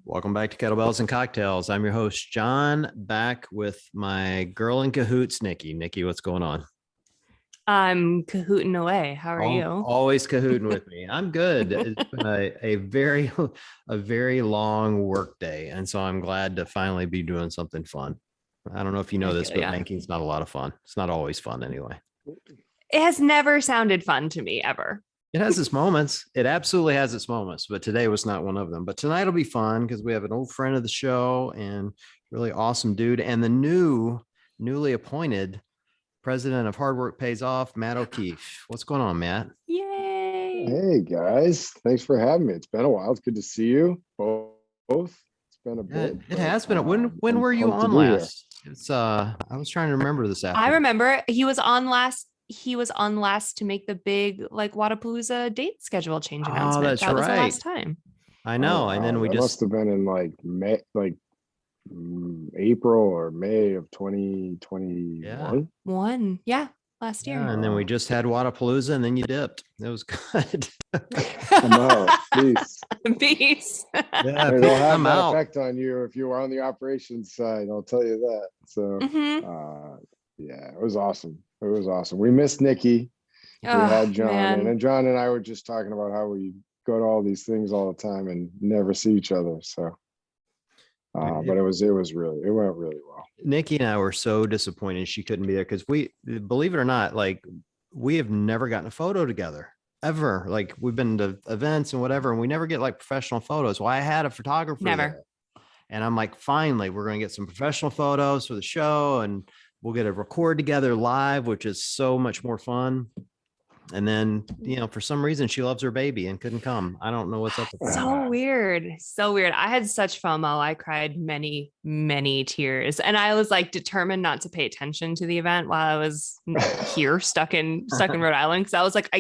Welcome back to Kettlebells and Cocktails. I'm your host, John, back with my girl in cahoots, Nikki. Nikki, what's going on? I'm cahooting away. How are you? Always cahooting with me. I'm good. It's been a very long work day, and so I'm glad to finally be doing something fun. I don't know if you know this, but banking's not a lot of fun. It's not always fun anyway. It has never sounded fun to me ever. It has its moments. It absolutely has its moments, but today was not one of them. But tonight will be fun because we have an old friend of the show and really awesome dude, and the newly appointed president of Hard Work Pays Off, Matt O'Keefe. What's going on, Matt? Yay! Hey guys, thanks for having me. It's been a while. It's good to see you both. It's been a bit. It has been. When were you on last? It's I was trying to remember this afternoon. I remember he was on last to make the big like Wadapalooza date schedule change announcement. That's that was right. the last time. I know. And then we must have been in like May, April or May of 2021. Last year. And then we just had Wadapalooza, and then you dipped. It was good. No, peace. Peace. Yeah, it'll have that effect on you if you were on the operations side. I'll tell you that. So, yeah, it was awesome. It was awesome. We missed Nikki. We had John, and John and I were just talking about how we go to all these things all the time and never see each other. So, but it went really well. Nikki and I were so disappointed she couldn't be there because we, believe it or not, like we have never gotten a photo together ever. Like we've been to events and whatever, and we never get like professional photos. Well, I had a photographer there, and I'm like, finally, we're going to get some professional photos for the show, and we'll get a record together live, which is so much more fun. And then, for some reason, she loves her baby and couldn't come. I don't know what's up with that. So weird. I had such FOMO. I cried many, many tears. And I was like determined not to pay attention to the event while I was here stuck in Rhode Island. Cause I was like, I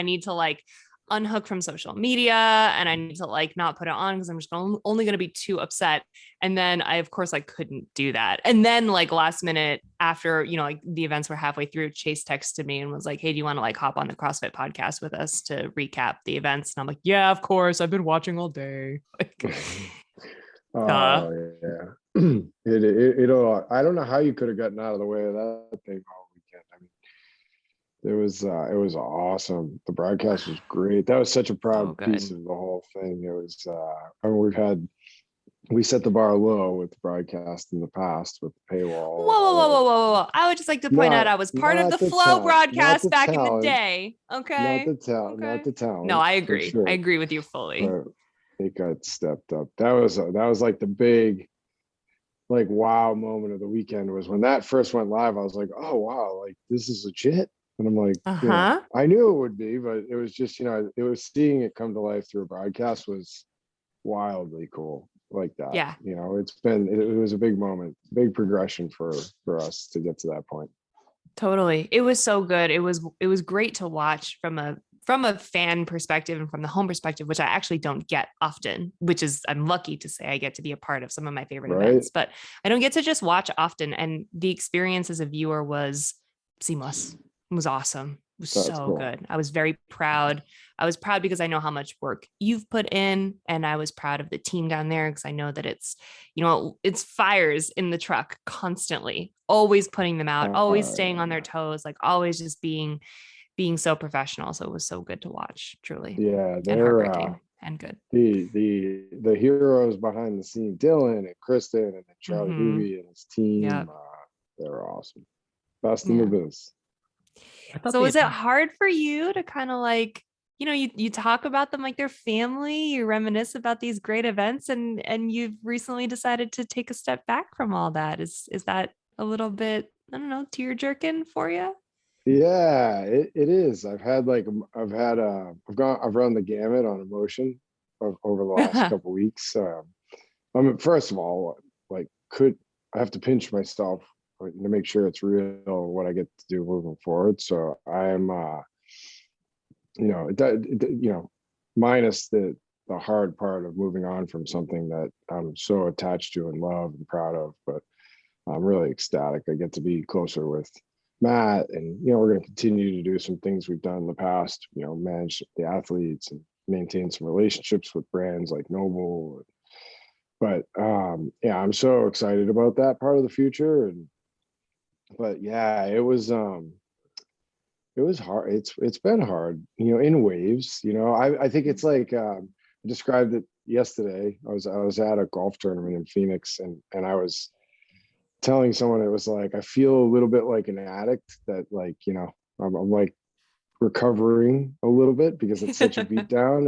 need to like unhook from social media, and I need to like not put it on because I'm just only going to be too upset. And then I, of course, like couldn't do that. And then like last minute after, like the events were halfway through, Chase texted me and was like, hey, do you want to like hop on the CrossFit podcast with us to recap the events? And I'm like, yeah, of course. I've been watching all day. Yeah. It'll, I don't know how you could have gotten out of the way of that thing all weekend. I mean, it was awesome. The broadcast was great. That was such a proud piece of the whole thing. It was, we set the bar low with the broadcast in the past with the paywall. Whoa. I would just like to point out I was part of the Flow broadcast back in the day. Okay. Not the talent. No, I agree. Sure. I agree with you fully. But it got stepped up. That was like the big, like, wow moment of the weekend was when that first went live. I was like, oh, wow, like this is legit. And I'm like, I knew it would be, but it was just, it was seeing it come to life through a broadcast was wildly cool like that. Yeah. It was a big moment, big progression for us to get to that point. Totally. It was so good. It was great to watch from a fan perspective and from the home perspective, which I actually don't get often, which is, I'm lucky to say I get to be a part of some of my favorite events, but I don't get to just watch often. And the experience as a viewer was seamless. It was awesome. It was so cool. Good. I was very proud. I was proud because I know how much work you've put in, and I was proud of the team down there because I know that it's fires in the truck constantly, always putting them out, always staying on their toes, like always just being so professional. So it was so good to watch, truly. Yeah, and heartbreaking and good. The heroes behind the scene, Dylan and Kristen and Charlie Hoovy and his team, they're awesome. Best in the biz. So was it hard for you to kind of like, you talk about them like they're family, you reminisce about these great events, and you've recently decided to take a step back from all that. Is that a little bit, I don't know, tear jerking for you? Yeah, it is. I've run the gamut on emotion over the last couple of weeks. First of all, like, I have to pinch myself to make sure it's real what I get to do moving forward. So I'm, minus the hard part of moving on from something that I'm so attached to and love and proud of, but I'm really ecstatic. I get to be closer with Matt, and, we're going to continue to do some things we've done in the past, manage the athletes and maintain some relationships with brands like Noble, but yeah, I'm so excited about that part of the future. But yeah, it was hard. It's been hard, in waves. I think it's like, I described it yesterday. I was at a golf tournament in Phoenix, and I was telling someone, it was like, I feel a little bit like an addict that, like, I'm like recovering a little bit because it's such a beat down,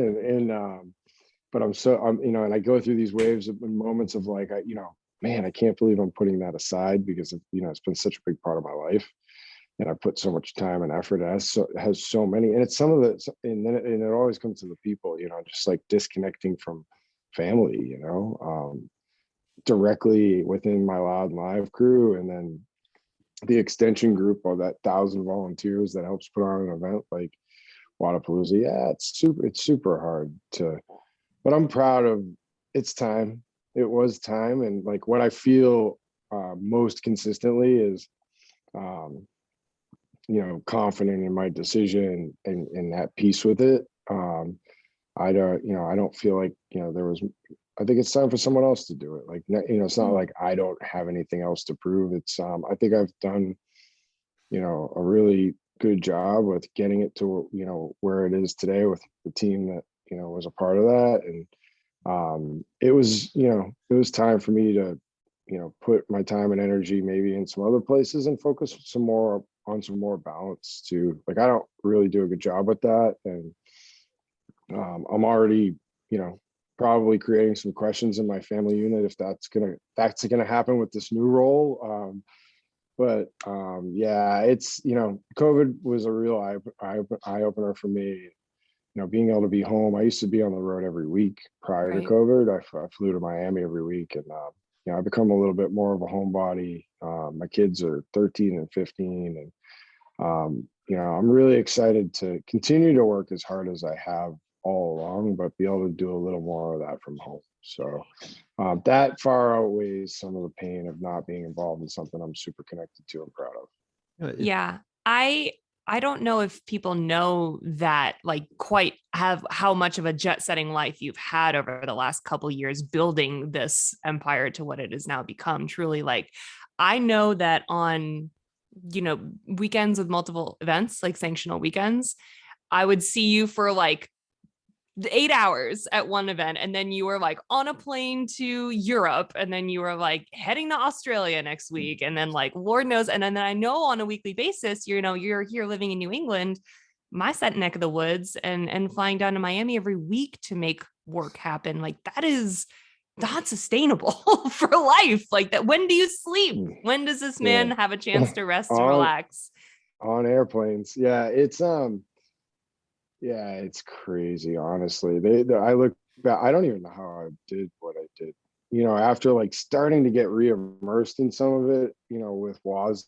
but and I go through these waves and moments of like, man, I can't believe I'm putting that aside because it's been such a big part of my life, and I put so much time and effort. It has so many, and it's some of the, and it always comes to the people, just like disconnecting from family, directly within my Loud and Live crew, and then the extension group of that 1,000 volunteers that helps put on an event like Wodapalooza. Yeah, it's super hard but I'm proud of, it's time. It was time. And like what I feel most consistently is, confident in my decision and at peace with it. I don't feel like, I think it's time for someone else to do it. Like, it's not like I don't have anything else to prove. It's, I think I've done, a really good job with getting it to, where it is today with the team that, was a part of that. And it was time for me to, put my time and energy maybe in some other places and focus some more balance too. Like, I don't really do a good job with that. And I'm already, probably creating some questions in my family unit if that's gonna happen with this new role. But yeah, it's, COVID was a real eye opener for me. Being able to be home. I used to be on the road every week prior to COVID. I flew to Miami every week, and I've become a little bit more of a homebody. My kids are 13 and 15, and I'm really excited to continue to work as hard as I have all along, but be able to do a little more of that from home. So that far outweighs some of the pain of not being involved in something I'm super connected to and proud of. Yeah. I don't know if people know that, like, quite have how much of a jet setting life you've had over the last couple of years building this empire to what it has now become. Truly, like, I know that on, weekends with multiple events, like sanctional weekends, I would see you for like 8 hours at one event, and then you were like on a plane to Europe, and then you were like heading to Australia next week, and then like Lord knows. And then I know on a weekly basis, you're here living in New England, my set neck of the woods, and flying down to Miami every week to make work happen. Like, that is not sustainable for life. Like that. When do you sleep? When does this man have a chance to rest and relax? On airplanes. Yeah, it's crazy, honestly. I look back, I don't even know how I did what I did. After like starting to get re-immersed in some of it, with WAS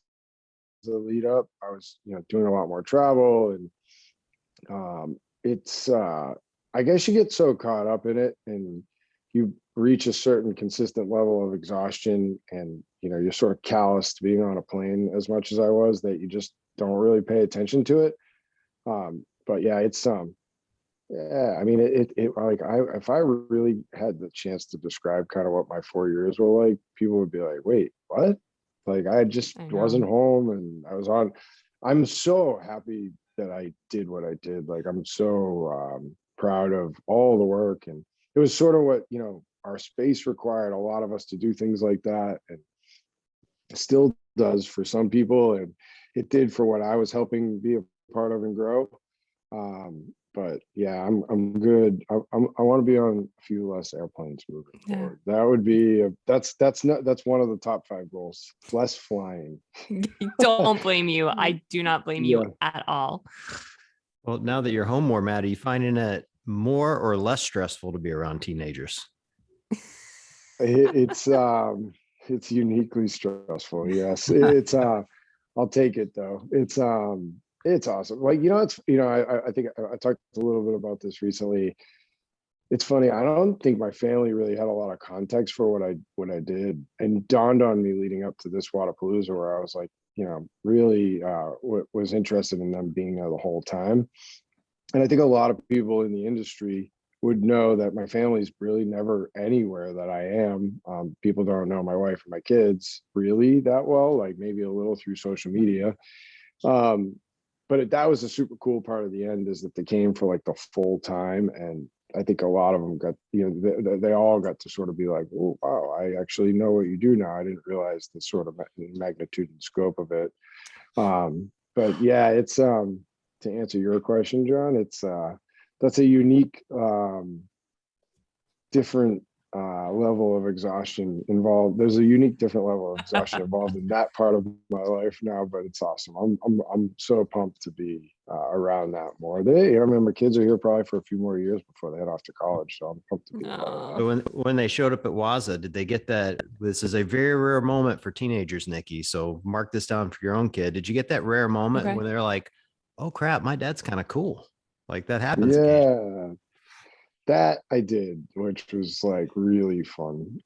the lead up, I was, doing a lot more travel, and it's I guess you get so caught up in it, and you reach a certain consistent level of exhaustion, and you're sort of callous to being on a plane as much as I was, that you just don't really pay attention to it. But yeah, it's yeah, I mean, if I really had the chance to describe kind of what my 4 years were like, people would be like, wait, what? Like, I just wasn't home, and I'm so happy that I did what I did. Like, I'm so proud of all the work, and it was sort of what, our space required a lot of us to do things like that, and it still does for some people, and it did for what I was helping be a part of and grow. But yeah, I'm good. I want to be on a few less airplanes moving forward. That would be that's one of the top 5 goals. Less flying. Don't blame you. I do not blame you at all. Well, now that you're home more, Matt, are you finding it more or less stressful to be around teenagers? It's uniquely stressful. Yes, I'll take it though. It's awesome. Like, I think I talked a little bit about this recently. It's funny. I don't think my family really had a lot of context for what I did, and dawned on me leading up to this Wodapalooza, where I was like, really was interested in them being there the whole time. And I think a lot of people in the industry would know that my family's really never anywhere that I am. People don't know my wife or my kids really that well, like maybe a little through social media. But that was a super cool part of the end, is that they came for like the full time. And I think a lot of them got, they all got to sort of be like, oh, wow, I actually know what you do now. I didn't realize the sort of magnitude and scope of it. But yeah, it's, to answer your question, John, it's, that's a unique, different level of exhaustion involved. There's a unique different level of exhaustion involved in that part of my life now, but it's awesome. I'm so pumped to be around that more. I remember kids are here probably for a few more years before they head off to college, so I'm pumped to be part of that. So when they showed up at Waza, did they get that? This is a very rare moment for teenagers, Nikki. So mark this down for your own kid. Did you get that rare moment when they're like, "Oh crap, my dad's kind of cool"? Like that happens. Yeah. That I did, which was like really fun.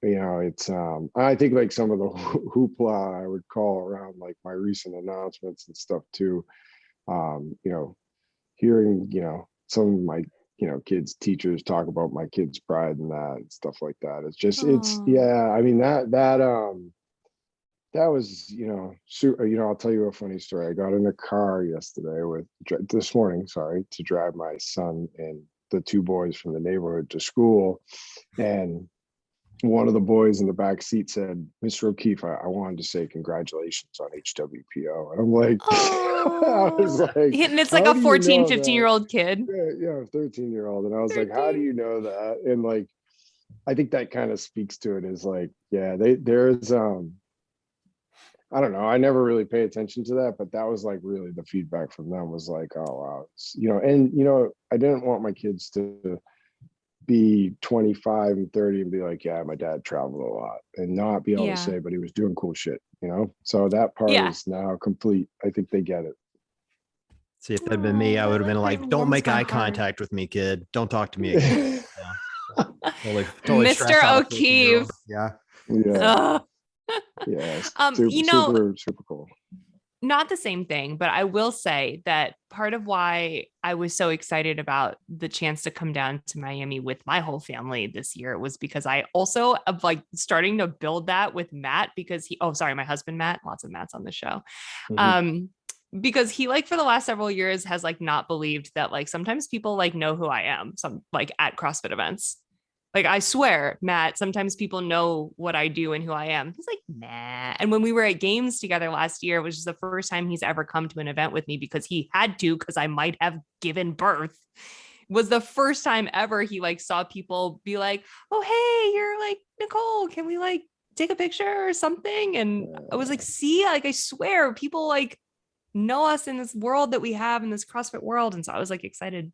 It's I think like some of the hoopla I would call around like my recent announcements and stuff too. Hearing, some of my, kids' teachers talk about my kids' pride and that and stuff like that. It's just, I mean, that was, I'll tell you a funny story. I got in a car this morning, to drive my son and the two boys from the neighborhood to school. And one of the boys in the back seat said, "Mr. O'Keefe, I wanted to say congratulations on HWPO." And I'm like, I was like, and it's like a 14, 15-year-old kid. Yeah, 13-year-old. And I was like, how do you know that? And like, I think that kind of speaks to it, is like, yeah, there's, I don't know. I never really pay attention to that, but that was like really the feedback from them was like, oh, wow. I didn't want my kids to be 25 and 30 and be like, yeah, my dad traveled a lot, and not be able to say, but he was doing cool shit, So that part is now complete. I think they get it. See, if that'd been me, I would have been like, don't make eye contact with me, kid. Don't talk to me again. Totally Mr. O'Keefe. Yeah. Yeah. Super cool. Not the same thing, but I will say that part of why I was so excited about the chance to come down to Miami with my whole family this year was because I also am like starting to build that with Matt, because my husband, Matt, lots of Matts on the show. Mm-hmm. Because he like for the last several years has like not believed that like sometimes people like know who I am, some like at CrossFit events. Like, I swear, Matt, sometimes people know what I do and who I am. He's like, nah. And when we were at games together last year, which is the first time he's ever come to an event with me because he had to, because I might have given birth, was the first time ever he like saw people be like, oh, hey, you're like Nicole, can we like take a picture or something? And I was like, see, like, I swear people like know us in this world that we have in this CrossFit world. And so I was like excited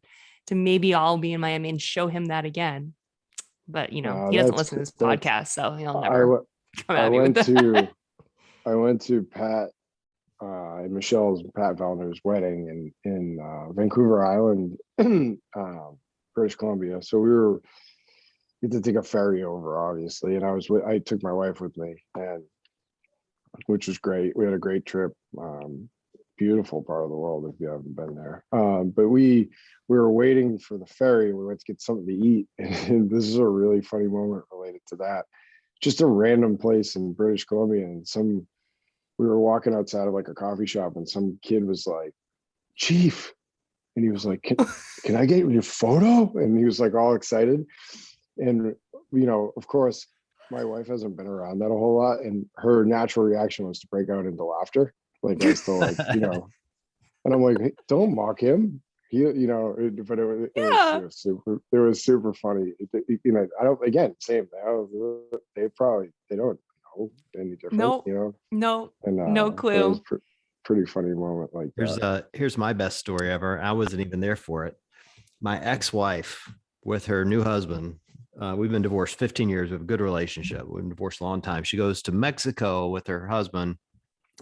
to maybe all be in Miami and show him that again. But he doesn't listen to this podcast, so he'll never come at me with that. I went to Pat and Michelle's, Pat Vellner's wedding in Vancouver Island, British Columbia. So we had to take a ferry over, obviously, and I took my wife with me, and which was great. We had a great trip. Beautiful part of the world if you haven't been there. But we were waiting for the ferry. We went to get something to eat, and this is a really funny moment related to that. Just a random place in British Columbia, and we were walking outside of like a coffee shop, and some kid was like, "Chief," and he was like, "Can I get your photo?" And he was like all excited, and of course, my wife hasn't been around that a whole lot, and her natural reaction was to break out into laughter. Like I still like, and I'm like, hey, don't mock him. But it was super funny. I don't, again, same thing. They don't know any different, No, and, no clue. It was pretty funny moment like that. Here's my best story ever. I wasn't even there for it. My ex-wife with her new husband, we've been divorced 15 years. We have a good relationship. We've been divorced a long time. She goes to Mexico with her husband,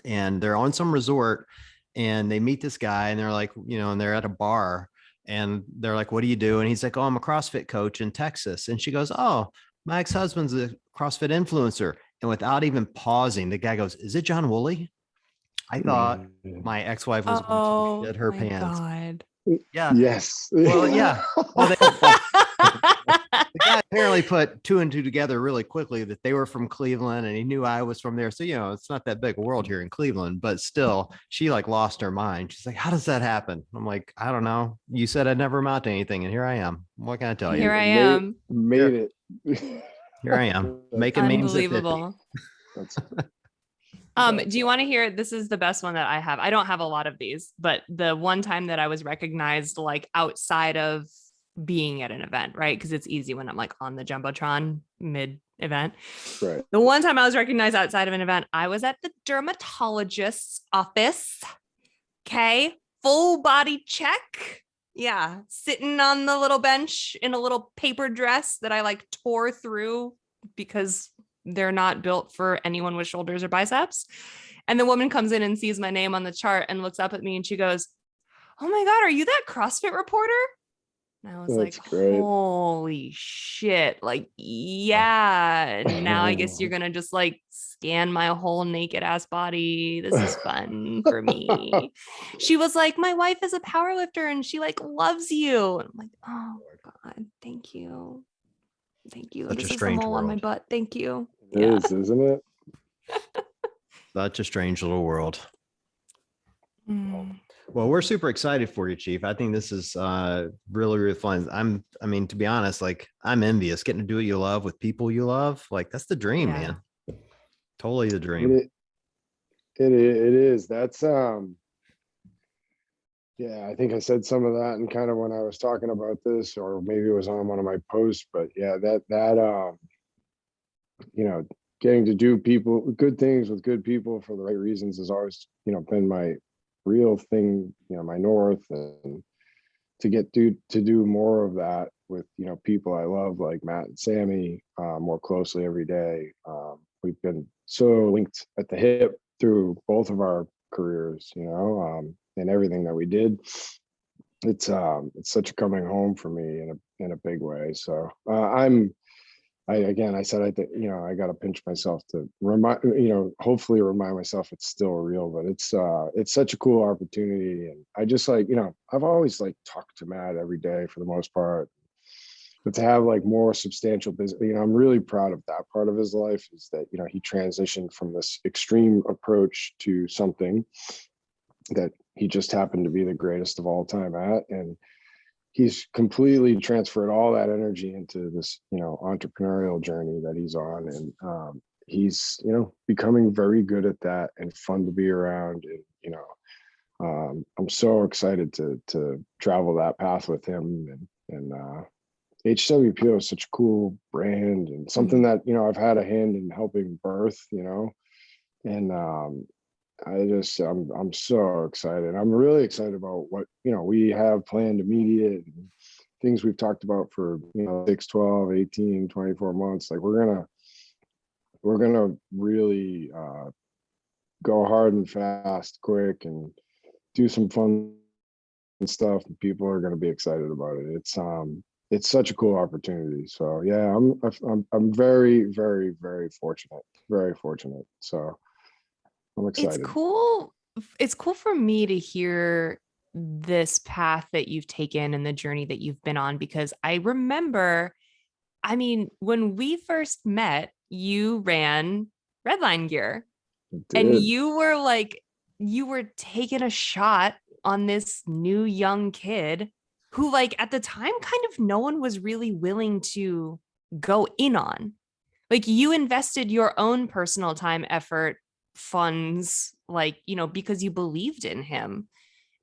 and they're on some resort, and they meet this guy, and they're like, and they're at a bar, and they're like, what do you do? And he's like, oh, I'm a CrossFit coach in Texas. And she goes, oh, my ex-husband's a CrossFit influencer. And without even pausing, the guy goes, is it John Woolley? I thought my ex-wife was going to shit her pants. God. Yeah. Yes. Well, yeah. Well, the guy apparently put two and two together really quickly that they were from Cleveland and he knew I was from there. So, it's not that big a world here in Cleveland, but still she like lost her mind. She's like, how does that happen? I'm like, I don't know. You said I'd never amount to anything. And here I am. What can I tell you? Here I am. Made it. Here I am making memes at 50. Unbelievable. Do you want to hear? This is the best one that I have. I don't have a lot of these, but the one time that I was recognized like outside of being at an event, right? Because it's easy when I'm like on the Jumbotron mid event. Right. The one time I was recognized outside of an event, I was at the dermatologist's office. Okay. Full body check. Yeah. Sitting on the little bench in a little paper dress that I like tore through because they're not built for anyone with shoulders or biceps. And the woman comes in and sees my name on the chart and looks up at me and she goes, "Oh my God, are you that CrossFit reporter?" And I was That's like, great. holy shit. Like, yeah. Now I guess you're going to just like scan my whole naked ass body. This is fun for me. She was like, "My wife is a power lifter and she like loves you." And I'm like, oh God, thank you. Thank you. Such this a is the strange mole on my world. butt. Thank you. It is, isn't it? Such a strange little world. Mm. Well, we're super excited for you, Chief. I think this is really, really fun. I mean, to be honest, like I'm envious getting to do what you love with people you love. Like that's the dream, man. Totally the dream. It is. That's yeah, I think I said some of that and kind of when I was talking about this, or maybe it was on one of my posts, but yeah, that getting to do good things with good people for the right reasons has always, been my real thing, my north, and to do more of that with, people I love like Matt and Sammy more closely every day. We've been so linked at the hip through both of our careers, and everything that we did. It's such a coming home for me in a big way. So I said, I think, I got to pinch myself to hopefully remind myself it's still real, but it's such a cool opportunity. And I just like, I've always like talked to Matt every day for the most part, but to have like more substantial business, I'm really proud of that part of his life is that, he transitioned from this extreme approach to something that he just happened to be the greatest of all time at. And he's completely transferred all that energy into this, entrepreneurial journey that he's on. And he's, becoming very good at that and fun to be around. And, I'm so excited to travel that path with him. And HWPO is such a cool brand and something that, I've had a hand in helping birth, and I'm so excited. I'm really excited about what, we have planned immediate and things we've talked about for, 6, 12, 18, 24 months. Like we're going to really go hard and fast, quick, and do some fun stuff. And people are going to be excited about it. It's such a cool opportunity. So yeah, I'm very, very, very fortunate. Very fortunate. So I'm excited. It's cool. It's cool for me to hear this path that you've taken and the journey that you've been on, because I remember, when we first met, you ran Redline Gear and you were taking a shot on this new young kid who like at the time kind of no one was really willing to go in on. Like you invested your own personal time, effort, funds, like, because you believed in him.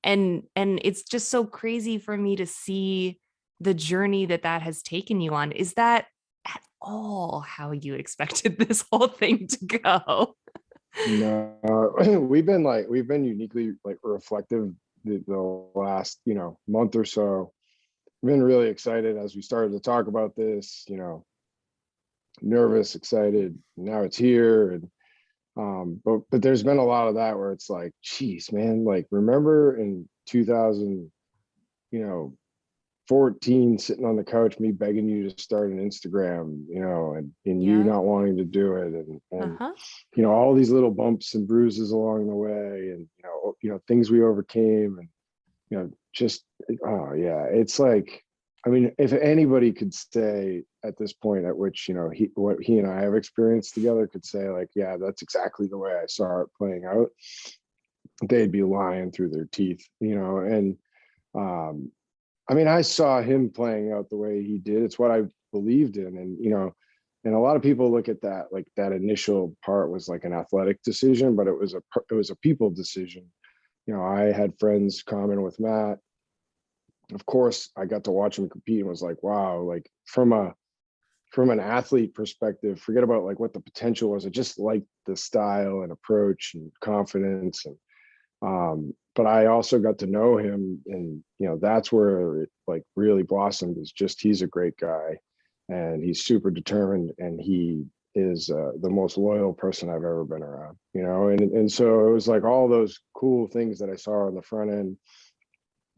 And it's just so crazy for me to see the journey that has taken you on. Is that at all how you expected this whole thing to go? No, we've been uniquely like reflective the last, month or so. I've been really excited as we started to talk about this, nervous, excited. Now it's here. And but there's been a lot of that where it's like, geez, man, like remember in 2014 sitting on the couch, me begging you to start an Instagram, and you not wanting to do it, and all these little bumps and bruises along the way, and things we overcame, and just, oh yeah, it's like, I mean, if anybody could say at this point at which, what he and I have experienced together could say like, yeah, that's exactly the way I saw it playing out, they'd be lying through their teeth, and I mean, I saw him playing out the way he did. It's what I believed in. And a lot of people look at that, like that initial part was like an athletic decision, but it was a people decision. I had friends comment with Matt. Of course, I got to watch him compete and was like, wow, like from an athlete perspective, forget about like what the potential was. I just liked the style and approach and confidence. But I also got to know him, and that's where it like really blossomed. Is just he's a great guy, and he's super determined, and he is the most loyal person I've ever been around. And so it was like all those cool things that I saw on the front end.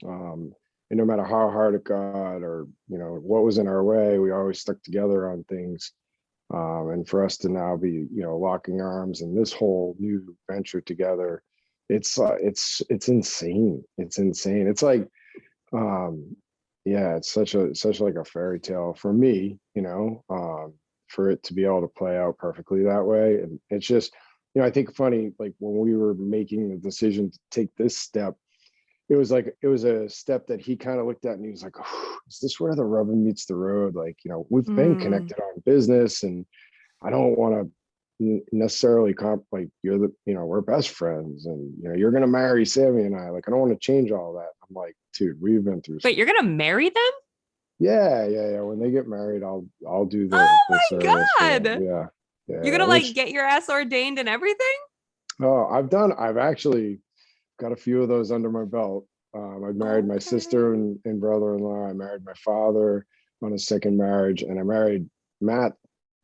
And no matter how hard it got, or what was in our way, we always stuck together on things. And for us to now be locking arms in this whole new venture together, it's insane. It's insane. It's like yeah, it's such like a fairy tale for me, for it to be able to play out perfectly that way. And it's just, I think funny, like when we were making the decision to take this step, it was a step that he kind of looked at and he was like, oh, is this where the rubber meets the road? Like, we've been connected on business, and I don't want to necessarily like we're best friends, and you're going to marry Sammy and I, like, I don't want to change all that. I'm like, dude, we've been through. Wait, you're going to marry them? Yeah. When they get married, I'll do the my God. Yeah. You're going to like get your ass ordained and everything? Oh, I've actually got a few of those under my belt. I married my sister and brother-in-law. I married my father on a second marriage, and I married Matt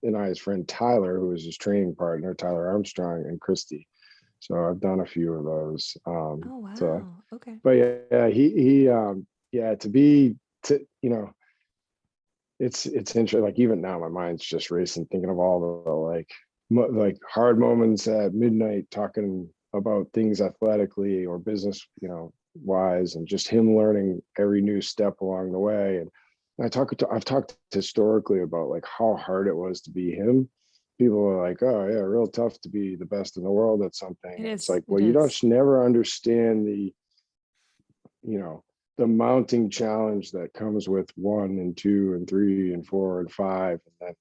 and I's friend Tyler, who was his training partner, Tyler Armstrong and Christy. So I've done a few of those. Oh wow. So, okay. But yeah, it's interesting. Like even now, my mind's just racing, thinking of all the like hard moments at midnight, talking about things athletically or business, wise, and just him learning every new step along the way. And I've talked historically about like how hard it was to be him. People are like, oh yeah, real tough to be the best in the world at something. It's like, well, you don't never understand the mounting challenge that comes with 1 and 2 and 3 and 4 and 5, and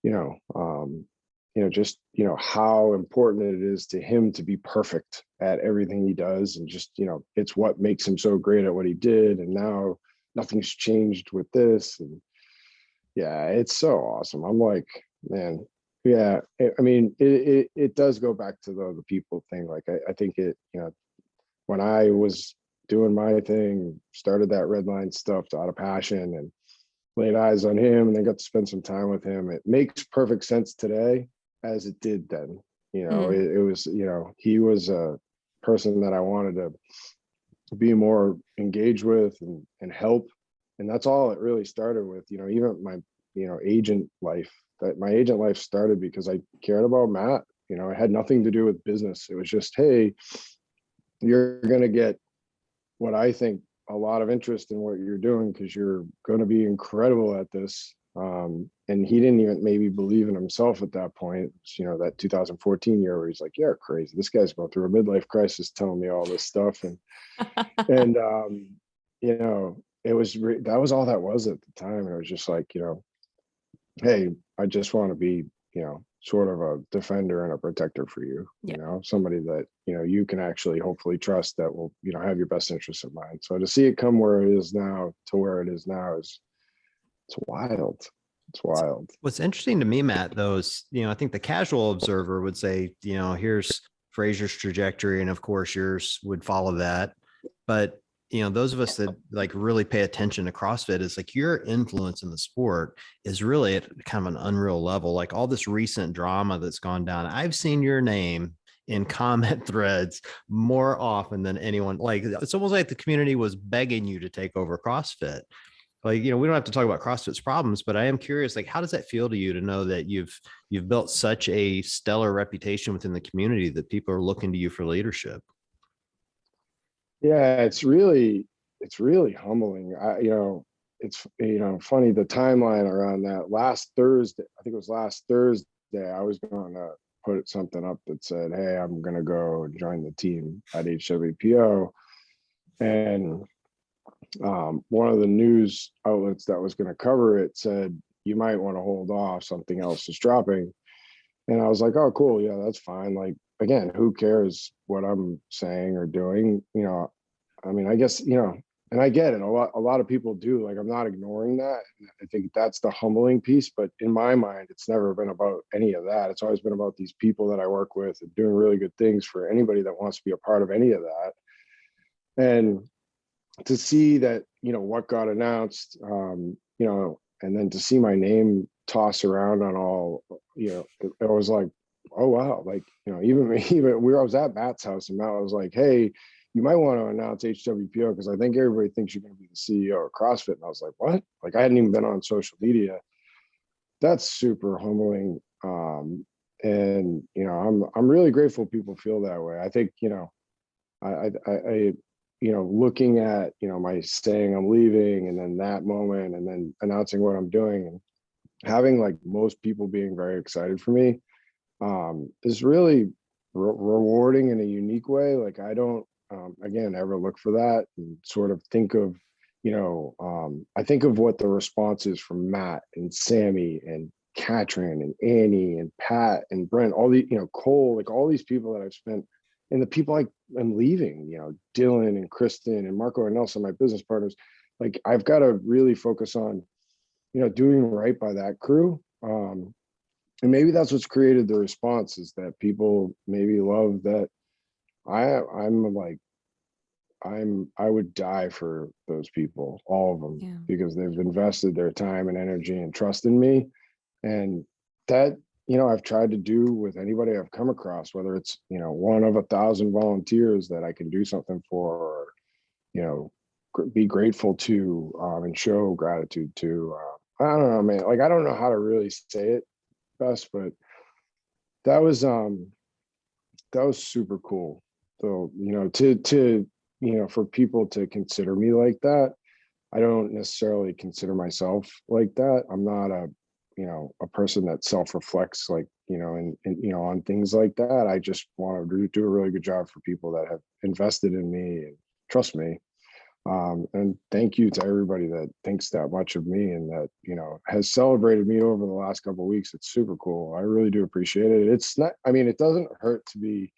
then just how important it is to him to be perfect at everything he does, and just it's what makes him so great at what he did, and now nothing's changed with this. And yeah, it's so awesome. I'm like, man, yeah, I mean, it does go back to the people thing. Like I think it, when I was doing my thing, started that red line stuff out of passion and laid eyes on him and then got to spend some time with him, it makes perfect sense today as it did then. It was, he was a person that I wanted to be more engaged with and help. And that's all it really started with. Even my, agent life, that my agent life started because I cared about Matt. It had nothing to do with business. It was just, hey, you're going to get what I think a lot of interest in what you're doing, because you're going to be incredible at this. And he didn't even maybe believe in himself at that point. That 2014 year where he's like, you're crazy. This guy's going through a midlife crisis telling me all this stuff. And, it was, that was all that was at the time. And it was just like, hey, I just want to be, sort of a defender and a protector for you, somebody that, you can actually hopefully trust that will, have your best interests in mind. So to see it come where it is now to where it is now it's wild. It's wild. What's interesting to me, Matt, though, is, I think the casual observer would say, here's Fraser's trajectory, and of course yours would follow that. But those of us that like really pay attention to CrossFit, is like your influence in the sport is really at kind of an unreal level. Like all this recent drama that's gone down, I've seen your name in comment threads more often than anyone. Like it's almost like the community was begging you to take over CrossFit. Like, we don't have to talk about CrossFit's problems, but I am curious, like, how does that feel to you to know that you've built such a stellar reputation within the community that people are looking to you for leadership? Yeah, it's really humbling. It's, funny, the timeline around that last Thursday, I think it was last Thursday, I was going to put something up that said, hey, I'm going to go join the team at HWPO. And one of the news outlets that was going to cover it said, you might want to hold off, something else is dropping. And I was like, oh, cool. Yeah, that's fine. Like, again, who cares what I'm saying or doing? I mean, I guess, and I get it. A lot of people do. Like, I'm not ignoring that. I think that's the humbling piece. But in my mind, it's never been about any of that. It's always been about these people that I work with and doing really good things for anybody that wants to be a part of any of that. And to see that, what got announced, and then to see my name toss around on all, it was like, oh wow, like, even where I was at Matt's house, and Matt was like, hey, you might want to announce HWPO because I think everybody thinks you're going to be the CEO of CrossFit. And I was like, what? Like, I hadn't even been on social media. That's super humbling. And I'm really grateful people feel that way. I think, I looking at, my saying I'm leaving, and then that moment, and then announcing what I'm doing, and having like most people being very excited for me, is really rewarding in a unique way. Like, I don't, again, ever look for that and sort of think of, I think of what the response is from Matt and Sammy and Katrin and Annie and Pat and Brent, all the, Cole, like all these people that I've spent, and the people I'm leaving, Dylan and Kristen and Marco and Nelson, my business partners. Like, I've got to really focus on, doing right by that crew. And maybe that's what's created the response, is that people maybe love that I would die for those people, all of them, because they've invested their time and energy and trust in me. And that, I've tried to do with anybody I've come across, whether it's, one of 1,000 volunteers that I can do something for, or, be grateful to, and show gratitude to. I don't know, man. Like, I don't know how to really say it best, but that was super cool. So, for people to consider me like that. I don't necessarily consider myself like that. I'm not a person that self-reflects, like, and on things like that. I just want to do a really good job for people that have invested in me and trust me. And thank you to everybody that thinks that much of me, and that, has celebrated me over the last couple of weeks. It's super cool. I really do appreciate it. It's not, I mean, it doesn't hurt to be,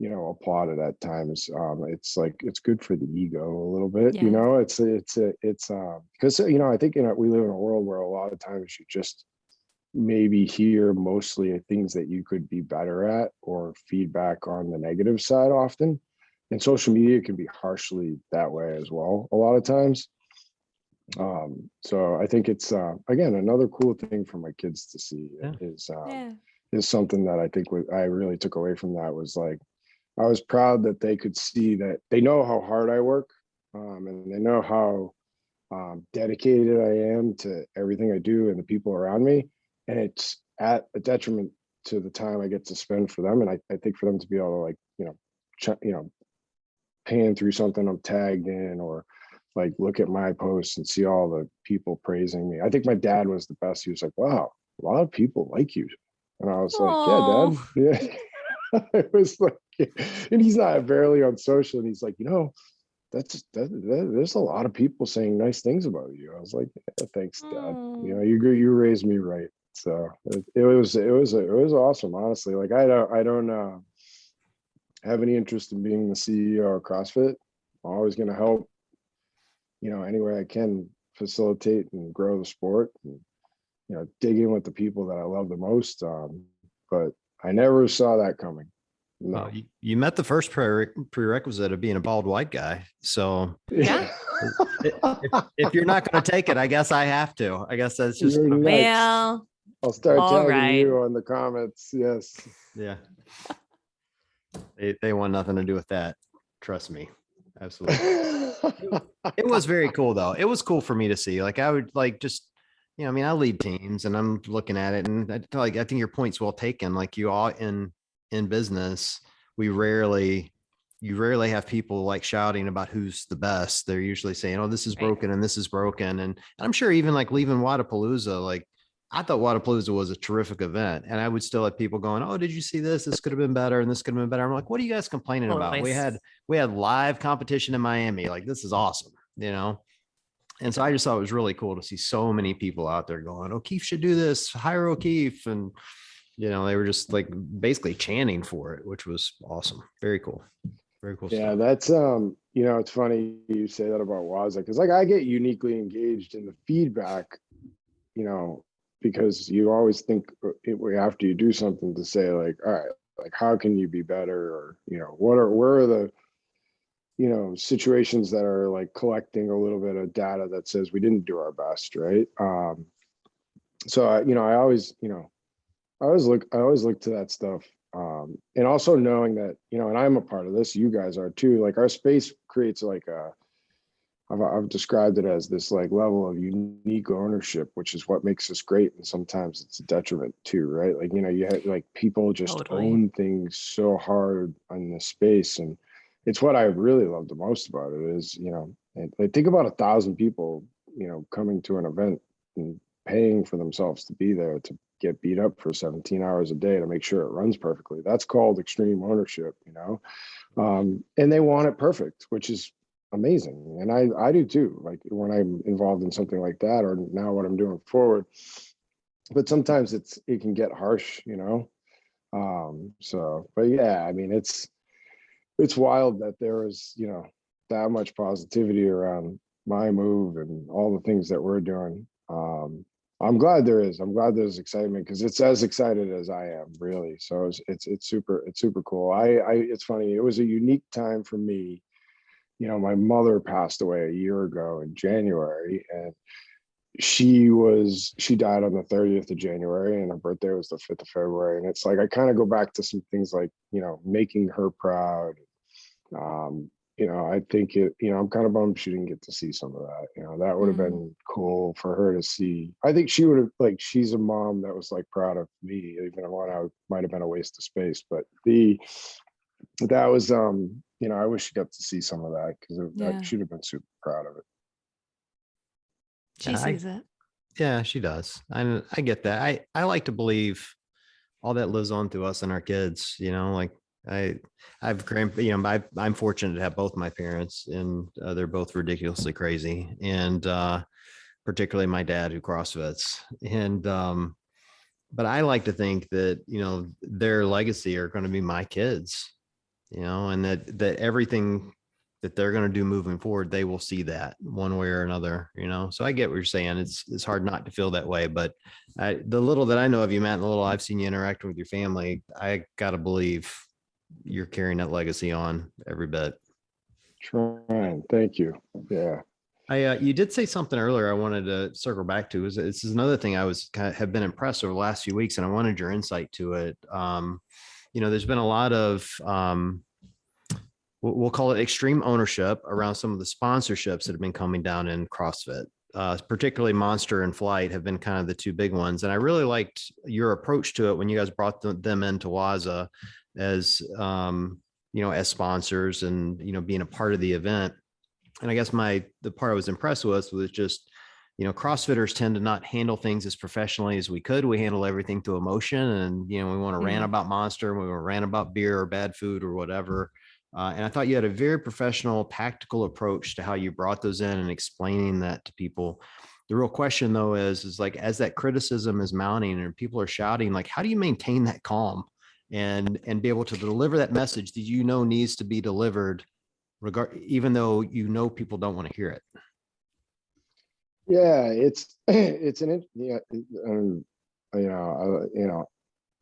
applauded at times. It's like, it's good for the ego a little bit, it's because, I think, we live in a world where a lot of times you just maybe hear mostly things that you could be better at, or feedback on the negative side often. And social media can be harshly that way as well, a lot of times. So I think it's, again, another cool thing for my kids to see is something that I think I really took away from that, was like, I was proud that they could see that they know how hard I work, and they know how dedicated I am to everything I do and the people around me. And it's at a detriment to the time I get to spend for them. And I think for them to be able to, like, pan through something I'm tagged in, or like look at my posts and see all the people praising me. I think my dad was the best. He was like, wow, a lot of people like you. And I was like, yeah, Dad. Yeah. It was like, and he's not barely on social, and he's like, there's a lot of people saying nice things about you. I was like, yeah, thanks, Dad. You raised me right. So it was awesome, honestly. Like, I don't have any interest in being the CEO of CrossFit. I'm always going to help, any way I can, facilitate and grow the sport, and, dig in with the people that I love the most. But I never saw that coming. No. Well, you met the first prerequisite of being a bald white guy. So yeah, if you're not going to take it, I guess I have to. I guess that's just, well, I'll start tagging you on the comments. Yes. Yeah. They want nothing to do with that. Trust me. Absolutely. It was very cool though. It was cool for me to see. Like, I would like just, I mean, I lead teams, and I'm looking at it, and I think your point's well taken. Like, you all in business, we rarely, you rarely have people like shouting about who's the best. They're usually saying, oh, this is broken and this is broken. And I'm sure even like leaving Wadapalooza, like I thought Wadapalooza was a terrific event. And I would still have people going, oh, did you see this? This could have been better. And this could have been better. I'm like, what are you guys complaining about? We had live competition in Miami. Like, this is awesome, you know? And so I just thought it was really cool to see so many people out there going, O'Keefe should do this, hire O'Keefe. And, you know, they were just like basically chanting for it, which was awesome. Very cool. Very cool. Yeah, stuff. that's you know, it's funny you say that about Waza, because like I get uniquely engaged in the feedback, you know, because you always think after you do something to say like, all right, like how can you be better, or you know, where are the, you know, situations that are like collecting a little bit of data that says we didn't do our best, right? So I always look to that stuff. And also knowing that, you know, and I'm a part of this, you guys are too, like our space creates like I've described it as this like level of unique ownership, which is what makes us great. And sometimes it's a detriment too, right? Like, you know, you have like people just own things so hard on the space. And it's what I really love the most about it is, you know, and think about 1,000 people, you know, coming to an event and paying for themselves to be there to get beat up for 17 hours a day to make sure it runs perfectly. That's called extreme ownership, you know? And they want it perfect, which is amazing. And I do too, like when I'm involved in something like that, or now what I'm doing forward, but sometimes it can get harsh, you know? But yeah, I mean, it's wild that there is, you know, that much positivity around my move and all the things that we're doing. I'm glad there is. I'm glad there's excitement because it's as excited as I am, really. So it's super cool. It's funny. It was a unique time for me. You know, my mother passed away a year ago in January, and she died on the 30th of January, and her birthday was the 5th of February. And it's like I kind of go back to some things like, you know, making her proud. You know, I think you know, I'm kind of bummed she didn't get to see some of that. You know, that would have been cool for her to see. I think she would have, like, she's a mom that was like proud of me, even when I might have been a waste of space. But that was, you know, I wish she got to see some of that because she'd have been super proud of it. She sees it. Yeah, she does. I get that. I like to believe all that lives on through us and our kids, you know, like I'm fortunate to have both my parents, and they're both ridiculously crazy, and particularly my dad who CrossFits. And but I like to think that, you know, their legacy are going to be my kids, you know, and that everything that they're going to do moving forward, they will see that one way or another, you know? So I get what you're saying. It's hard not to feel that way, but the little that I know of you, Matt, and the little I've seen you interacting with your family, I got to believe you're carrying that legacy on every bit. Trying. Thank you. Yeah. You did say something earlier I wanted to circle back to. This is another thing I have been impressed over the last few weeks, and I wanted your insight to it. You know, there's been a lot of, we'll call it extreme ownership around some of the sponsorships that have been coming down in CrossFit. Particularly Monster and Flight have been kind of the two big ones. And I really liked your approach to it when you guys brought them into Waza as, you know, as sponsors and, you know, being a part of the event. And I guess the part I was impressed with was just, you know, CrossFitters tend to not handle things as professionally as we could. We handle everything through emotion, and, you know, we want to rant about Monster, and we want to rant about beer or bad food or whatever. And I thought you had a very professional, tactical approach to how you brought those in and explaining that to people. The real question though is like, as that criticism is mounting and people are shouting, like, how do you maintain that calm and be able to deliver that message that, you know, needs to be delivered even though, you know, people don't want to hear it? Yeah, it's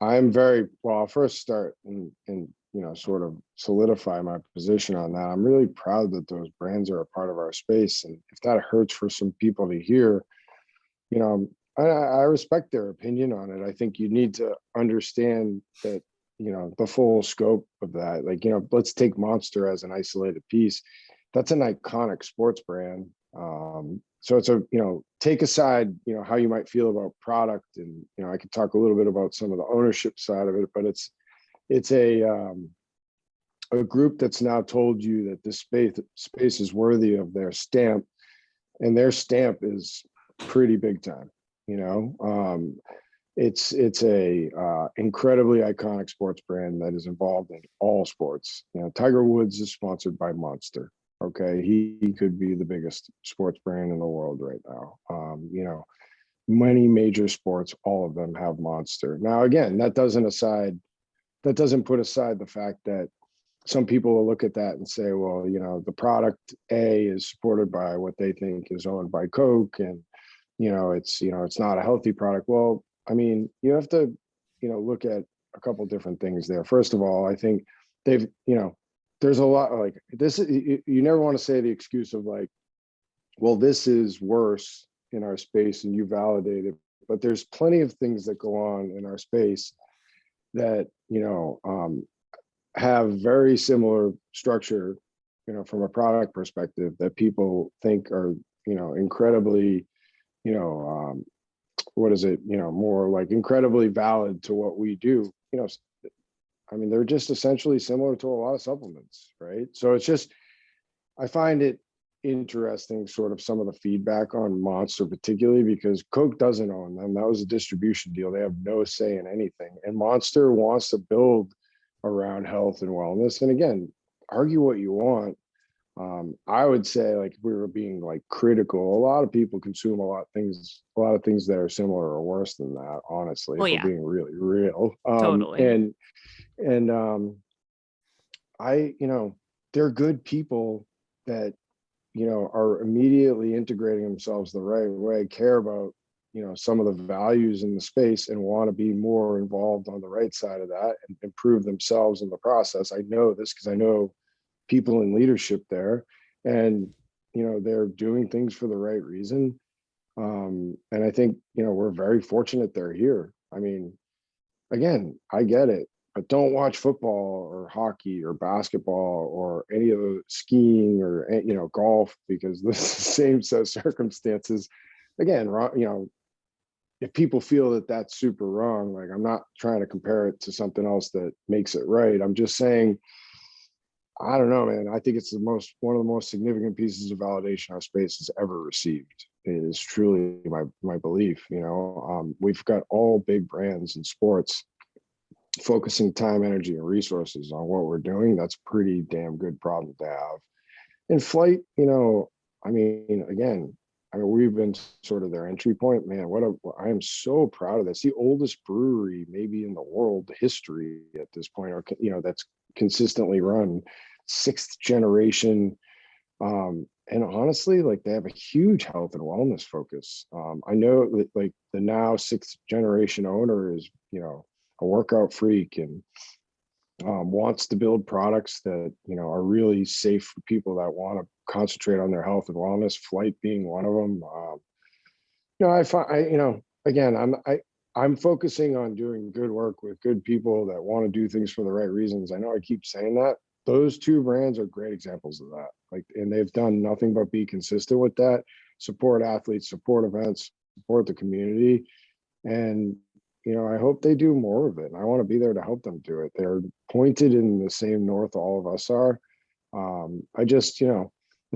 I'm very well. I'll first start and you know, sort of solidify my position on that. I'm really proud that those brands are a part of our space, and if that hurts for some people to hear, you know, I respect their opinion on it. I think you need to understand that, you know, the full scope of that. Like, you know, let's take Monster as an isolated piece. That's an iconic sports brand. So it's you know, take aside, you know, how you might feel about product, and, you know, I could talk a little bit about some of the ownership side of it, but it's a group that's now told you that this space is worthy of their stamp, and their stamp is pretty big time. It's a incredibly iconic sports brand that is involved in all sports. Tiger Woods is sponsored by Monster. Okay, he could be the biggest sports brand in the world right now. Many major sports, all of them have Monster. Now, again, that doesn't put aside the fact that some people will look at that and say, well, the product A is supported by what they think is owned by Coke, and it's not a healthy product. Well, I mean, you have to look at a couple different things there. First of all, I think they've there's a lot like this. You never want to say the excuse of like, well, this is worse in our space and you validate it, but there's plenty of things that go on in our space that have very similar structure from a product perspective that people think are incredibly more like incredibly valid to what we do. I mean, they're just essentially similar to a lot of supplements, right? So it's just, I find it interesting, sort of some of the feedback on Monster, particularly because Coke doesn't own them. That was a distribution deal. They have no say in anything. And Monster wants to build around health and wellness. And again, argue what you want. I would say, like, if we were being like critical, a lot of people consume a lot of things that are similar or worse than that, honestly, if we're being really real. Totally. And they're good people that are immediately integrating themselves the right way, care about some of the values in the space, and want to be more involved on the right side of that and improve themselves in the process. I know this because I know people in leadership there, and they're doing things for the right reason. And I think we're very fortunate they're here. I mean, again, I get it, but don't watch football or hockey or basketball or any of the skiing or golf, because this is the same set of circumstances. Again, if people feel that that's super wrong, like, I'm not trying to compare it to something else that makes it right. I'm just saying, I don't know, man. I think it's one of the most significant pieces of validation our space has ever received. It is truly my belief. We've got all big brands in sports focusing time, energy, and resources on what we're doing. That's pretty damn good problem to have. In flight, we've been sort of their entry point, man. I am so proud of this. The oldest brewery maybe in the world history at this point, or that's consistently run, 6th generation. And honestly, like, they have a huge health and wellness focus. I know that, like, the now 6th generation owner is a workout freak and wants to build products that are really safe for people that want to concentrate on their health and wellness, flight being one of them. I'm focusing on doing good work with good people that want to do things for the right reasons. I know I keep saying that. Those two brands are great examples of that. Like, and they've done nothing but be consistent with that, support athletes, support events, support the community. And I hope they do more of it. And I want to be there to help them do it. They're pointed in the same north all of us are. I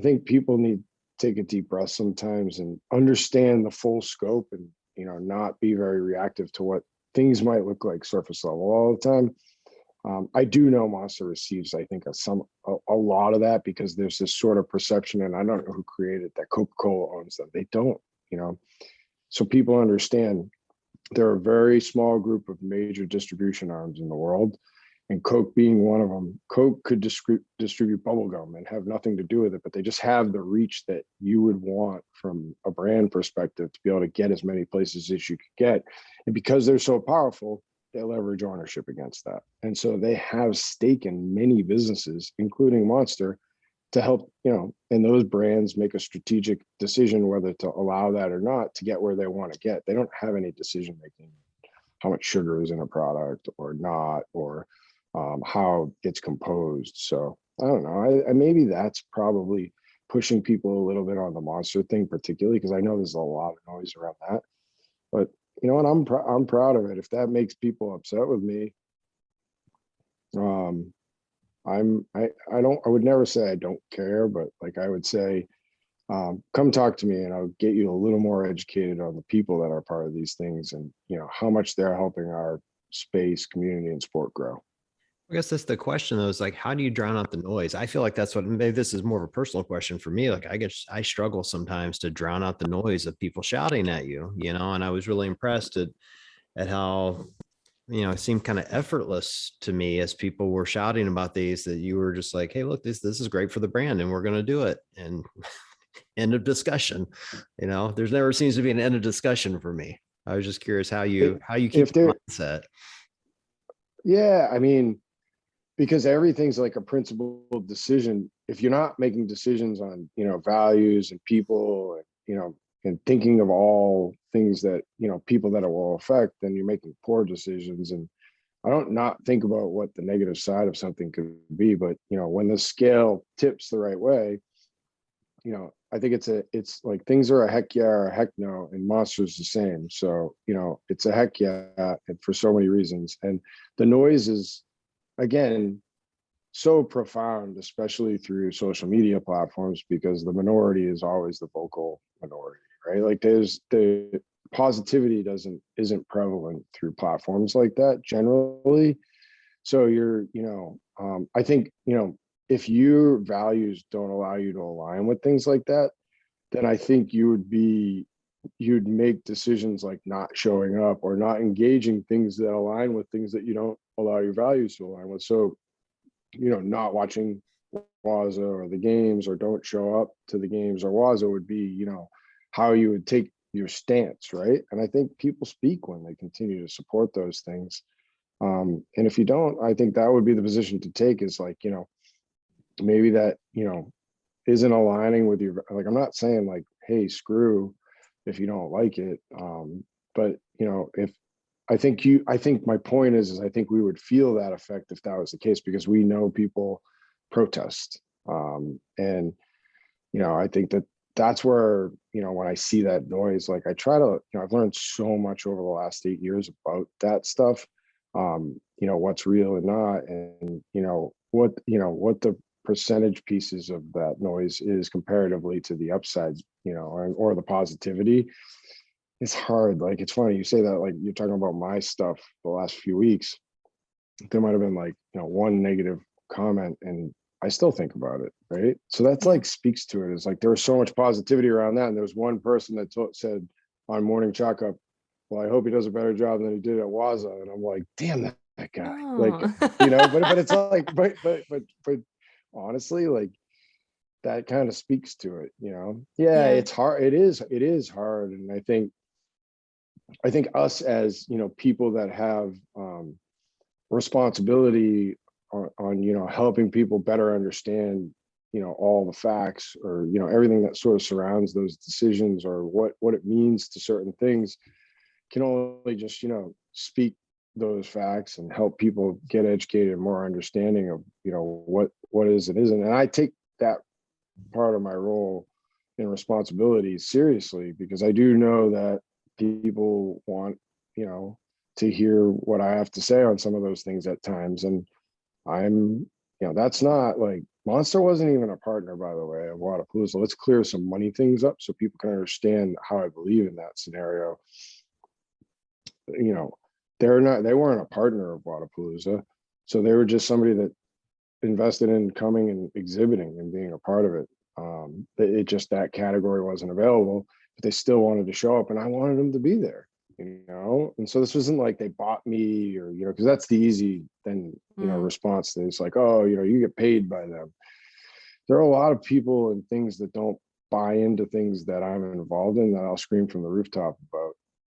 think people need to take a deep breath sometimes and understand the full scope, and not be very reactive to what things might look like surface level all the time. I do know Monster receives, I think, a lot of that, because there's this sort of perception, and I don't know who created that Coca-Cola owns them. They don't, so people understand there are a very small group of major distribution arms in the world, and Coke being one of them. Coke could distribute bubblegum and have nothing to do with it, but they just have the reach that you would want from a brand perspective to be able to get as many places as you could get. And because they're so powerful, they leverage ownership against that. And so they have stake in many businesses, including Monster, to help, and those brands make a strategic decision whether to allow that or not to get where they want to get. They don't have any decision making, how much sugar is in a product or not, or how it's composed. So I don't know. I maybe that's probably pushing people a little bit on the Monster thing, particularly because I know there's a lot of noise around that. But you know what? I'm proud of it. If that makes people upset with me, I would never say I don't care, but like I would say, come talk to me and I'll get you a little more educated on the people that are part of these things and, how much they're helping our space, community, and sport grow. I guess that's the question though, is like, how do you drown out the noise? I feel like that's what, maybe this is more of a personal question for me. Like I struggle sometimes to drown out the noise of people shouting at you, and I was really impressed at how, it seemed kind of effortless to me as people were shouting about these, that you were just like, hey, look, this is great for the brand and we're going to do it. And end of discussion. There's never seems to be an end of discussion for me. I was just curious how you keep the mindset. Yeah, I mean, because everything's like a principled decision. If you're not making decisions on, values and people, and thinking of all things that, people that it will affect, then you're making poor decisions. And I don't not think about what the negative side of something could be, but, when the scale tips the right way, I think it's like things are a heck yeah or a heck no, and Monster's the same. So, it's a heck yeah, and for so many reasons. And the noise is, again, so profound, especially through social media platforms, because the minority is always the vocal minority, right? Like there's the positivity isn't prevalent through platforms like that generally. So I think, if your values don't allow you to align with things like that, then I think you'd make decisions like not showing up or not engaging things that align with things that you don't allow your values to align with. So, not watching Waza or the games, or don't show up to the games or Waza would be, how you would take your stance, right? And I think people speak when they continue to support those things. And if you don't, I think that would be the position to take, is like, maybe that, isn't aligning with your, like, I'm not saying like, hey, screw if you don't like it. But if I think my point is I think we would feel that effect if that was the case, because we know people protest. And, I think that's where, when I see that noise, like I try to, I've learned so much over the last 8 years about that stuff. What's real and not, and, what the percentage pieces of that noise is comparatively to the upsides, or the positivity. It's hard. Like, it's funny you say that, like you're talking about my stuff the last few weeks. There might have been like, one negative comment, and I still think about it. Right. So that's like speaks to it. It's like there was so much positivity around that. And there was one person that said on Morning Chalk Up, well, I hope he does a better job than he did at Waza. And I'm like, damn, that guy. Oh. Like, but it's like, but honestly, like, that kind of speaks to it, yeah, it's hard. It is hard. And I think us as, people that have responsibility on helping people better understand, all the facts, or, everything that sort of surrounds those decisions, or what it means to certain things, can only just, speak those facts and help people get educated and more understanding of, what is and isn't. And I take that part of my role and responsibility seriously, because I do know that people want, to hear what I have to say on some of those things at times. And I'm, that's not like, Monster wasn't even a partner, by the way, of Wodapalooza. Let's clear some money things up so people can understand how I believe in that scenario. They weren't a partner of Wodapalooza. So they were just somebody that invested in coming and exhibiting and being a part of it. It just, that category wasn't available, but they still wanted to show up, and I wanted them to be there, and so this wasn't like they bought me, or, because that's the easy then, response to this, like, oh, you get paid by them. There are a lot of people and things that don't buy into things that I'm involved in, that I'll scream from the rooftop about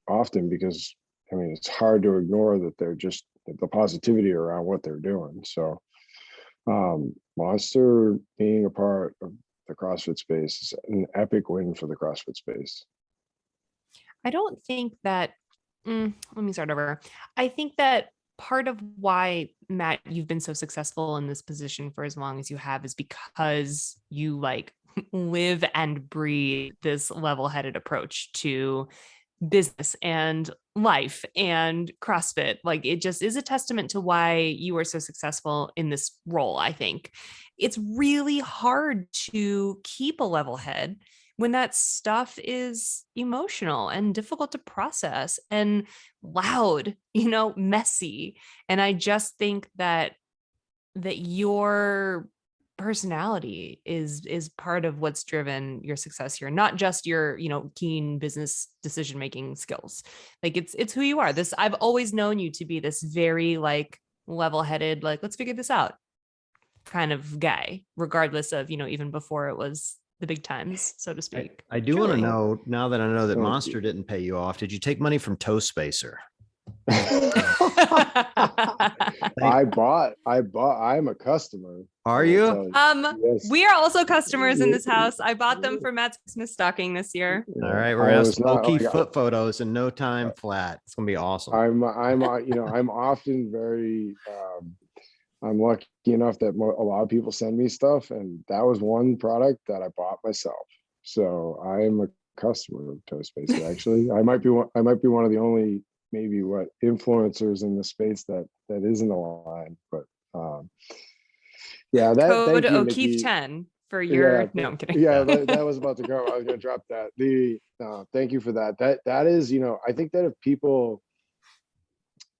often, because I mean, it's hard to ignore that they're just the positivity around what they're doing. So Monster being a part of the CrossFit space is an epic win for the CrossFit space. I don't think that, let me start over. I think that part of why, Matt, you've been so successful in this position for as long as you have is because you like live and breathe this level-headed approach to business and life and CrossFit. Like, it just is a testament to why you are so successful in this role. I think it's really hard to keep a level head when that stuff is emotional and difficult to process and loud, messy. And I just think that your personality is part of what's driven your success here, not just your keen business decision making skills. Like, it's who you are. I've always known you to be this very like level-headed, like, let's figure this out kind of guy, regardless of even before it was the big times, so to speak. I do want to know, now that I know that Monster didn't pay you off, did you take money from Toe Spacer? I'm a customer. Are you? Yes. We are also customers in this house. I bought them for Matt's Christmas stocking this year. All right, we're gonna have smoky foot photos in no time flat. It's gonna be awesome. I'm often very I'm lucky enough that a lot of people send me stuff, and that was one product that I bought myself. So I'm a customer of Toe Spacer. Actually, I might be one of the only maybe influencers in the space that isn't aligned. But yeah, that code O'Keefe 10 for your. No, I'm kidding. Yeah, that was about to go. I was going to drop that. Thank you for that. That is, I think that if people,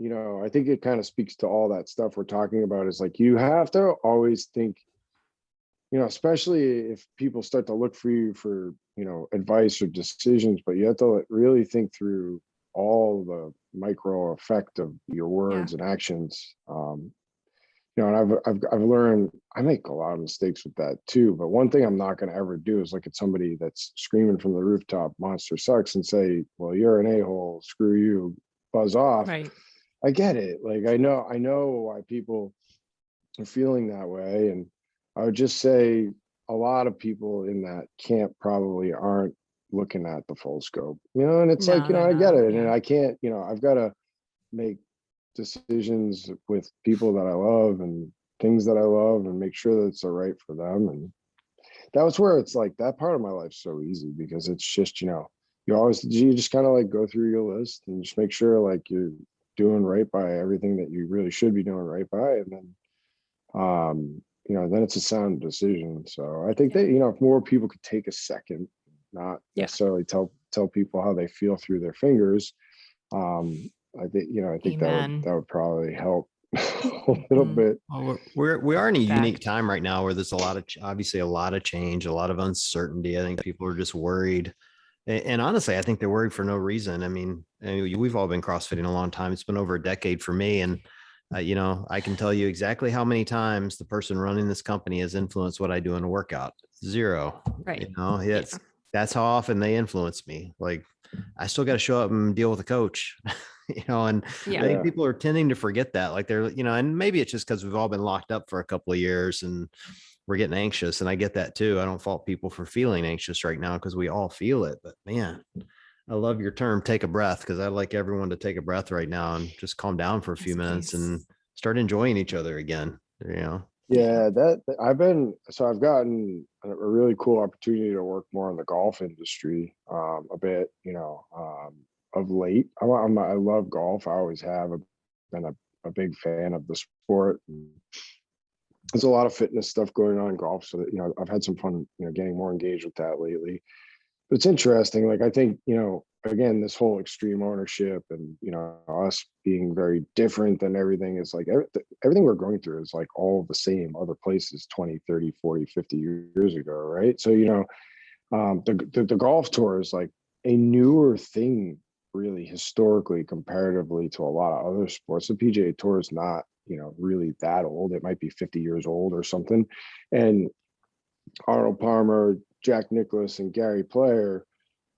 I think it kind of speaks to all that stuff we're talking about, is like, you have to always think, especially if people start to look for you for, advice or decisions, but you have to really think through all the micro effect of your words and actions. And I've learned I make a lot of mistakes with that too. But one thing I'm not going to ever do is look at somebody that's screaming from the rooftop, "Monster sucks," and say, "Well, you're an a-hole. Screw you. Buzz off." Right. I get it. Like, I know why people are feeling that way. And I would just say a lot of people in that camp probably aren't looking at the full scope, and it's I get it. And I can't, I've got to make decisions with people that I love and things that I love and make sure that it's all right for them. And that was where it's like, that part of my life's so easy, because it's just, you just kind of like go through your list and just make sure like you're doing right by everything that you really should be doing right by. And then, then it's a sound decision. So I think that, if more people could take a second, not necessarily tell people how they feel through their fingers. I think that would probably help a little bit. Well, we are in a unique time right now where there's obviously a lot of change, a lot of uncertainty. I think people are just worried. And honestly, I think they're worried for no reason. I mean, we've all been CrossFitting a long time. It's been over a decade for me. And, I can tell you exactly how many times the person running this company has influenced what I do in a workout. 0. Right. That's how often they influence me. Like, I still got to show up and deal with a coach, and I think people are tending to forget that. Like, they're, and maybe it's just because we've all been locked up for a couple of years and we're getting anxious. And I get that too. I don't fault people for feeling anxious right now, because we all feel it. But man, I love your term, take a breath, because I'd like everyone to take a breath right now and just calm down for a few minutes and start enjoying each other again. Yeah, I've gotten a really cool opportunity to work more in the golf industry a bit, of late. I love golf. I always have. I've been a big fan of the sport. There's a lot of fitness stuff going on in golf, so that, I've had some fun, getting more engaged with that lately. But it's interesting. Like, I think, again, this whole extreme ownership and, us being very different than everything is like, everything we're going through is like all the same other places 20, 30, 40, 50 years ago. Right. So, the golf tour is like a newer thing, really, historically, comparatively to a lot of other sports. The PGA Tour is not, really that old. It might be 50 years old or something. And Arnold Palmer, Jack Nicklaus, and Gary Player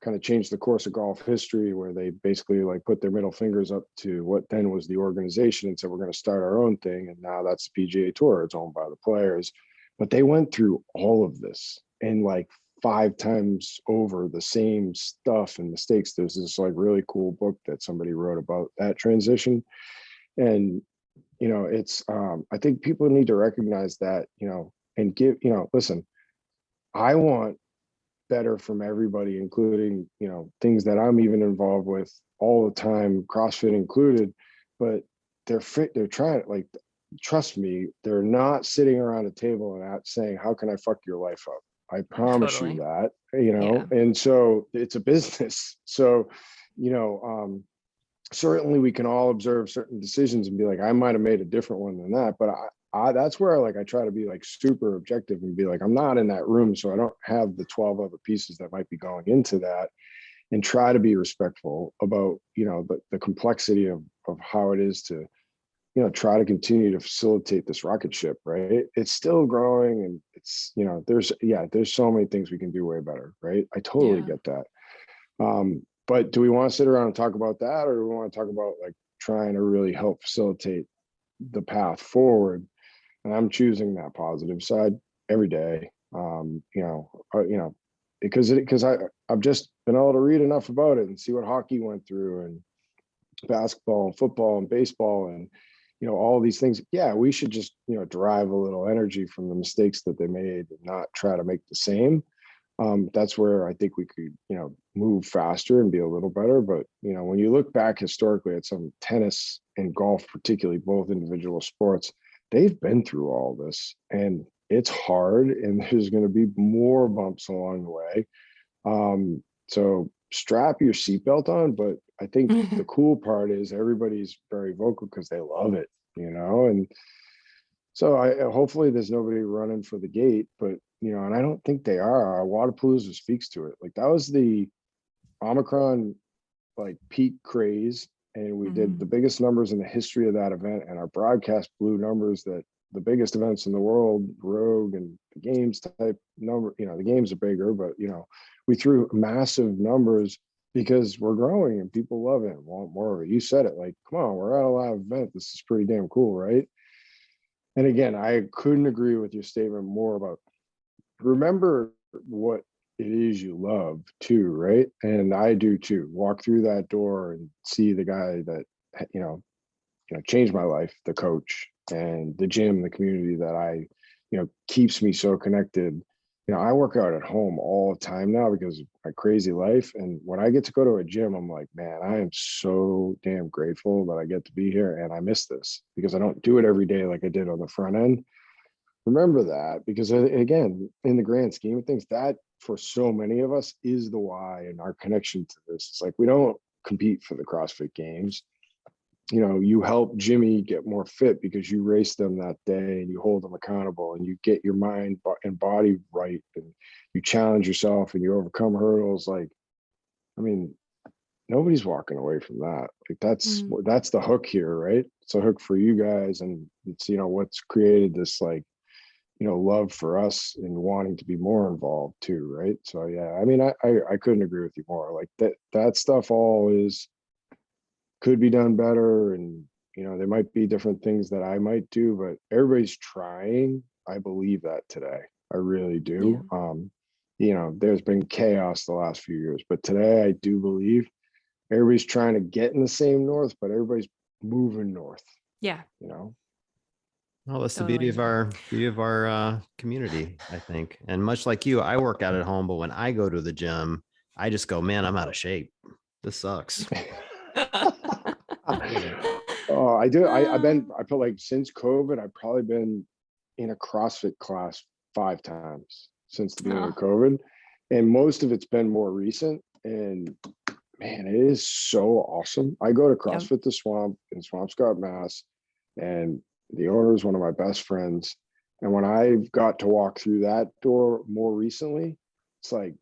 kind of changed the course of golf history, where they basically like put their middle fingers up to what then was the organization and said, we're going to start our own thing. And now that's the PGA Tour. It's owned by the players. But they went through all of this and like 5 times over the same stuff and mistakes. There's this like really cool book that somebody wrote about that transition. And, it's, I think people need to recognize that, and give, listen, I want better from everybody, including, you know, things that I'm even involved with all the time, CrossFit included, but they're trying, like, trust me, they're not sitting around a table and out saying, how can I fuck your life up? I promise you that, you know, and so it's a business. So, you know, certainly we can all observe certain decisions and be like, I might've made a different one than that, but that's where like I try to be like super objective and be like, I'm not in that room, so I don't have the 12 other pieces that might be going into that, and try to be respectful about, you know, the complexity of how it is to, you know, try to continue to facilitate this rocket ship, right? It's still growing, and it's, you know, there's so many things we can do way better, right? I totally get that. But do we want to sit around and talk about that, or do we want to talk about like trying to really help facilitate the path forward? And I'm choosing that positive side every day. You know, because I've just been able to read enough about it and see what hockey went through, and basketball and football and baseball, and, you know, all these things. Yeah, we should just, you know, derive a little energy from the mistakes that they made and not try to make the same. That's where I think we could, you know, move faster and be a little better. But, you know, when you look back historically at some tennis and golf, particularly both individual sports, they've been through all this, and it's hard, and there's going to be more bumps along the way. So strap your seatbelt on. But I think the cool part is everybody's very vocal because they love it, you know, and so hopefully there's nobody running for the gate, but, you know, and I don't think they are. Wadapalooza speaks to it. Like, that was the Omicron, like, peak craze, and we did the biggest numbers in the history of that event, and our broadcast blew numbers that the biggest events in the world, Rogue and the games type number, you know, the games are bigger, but, you know, we threw massive numbers because we're growing and people love it and want more of it. You said it, like, come on, we're at a live event. This is pretty damn cool, right? And again, I couldn't agree with your statement more about remember what it is you love too, right? And I do too. Walk through that door and see the guy that, you know, changed my life, the coach, and the gym, the community that I, you know, keeps me so connected. You know, I work out at home all the time now because of my crazy life. And when I get to go to a gym, I'm like, man, I am so damn grateful that I get to be here. And I miss this because I don't do it every day like I did on the front end. Remember that, because again, in the grand scheme of things, that for so many of us is the why and our connection to this. It's like, we don't compete for the CrossFit Games. You know, you help Jimmy get more fit because you race them that day and you hold them accountable and you get your mind and body right and you challenge yourself and you overcome hurdles. Like, I mean, nobody's walking away from that. Like, that's the hook here, right? It's a hook for you guys, and it's, you know, what's created this, like, you know, love for us and wanting to be more involved too, right? So yeah, I mean, I couldn't agree with you more. Like, that stuff all could be done better, and, you know, there might be different things that I might do, but everybody's trying. I believe that today. I really do. You know, there's been chaos the last few years, but today I do believe everybody's trying to get in the same north, but everybody's moving north. Yeah. You know. Well, that's the beauty of our community, I think. And much like you, I work out at home, but when I go to the gym, I just go, man, I'm out of shape. This sucks. Oh, I do. I feel like since COVID, I've probably been in a CrossFit class 5 times since the beginning of COVID. And most of it's been more recent. And man, it is so awesome. I go to CrossFit the Swamp in Swampscott, Mass. And the owner is one of my best friends. And when I got to walk through that door more recently, it's like,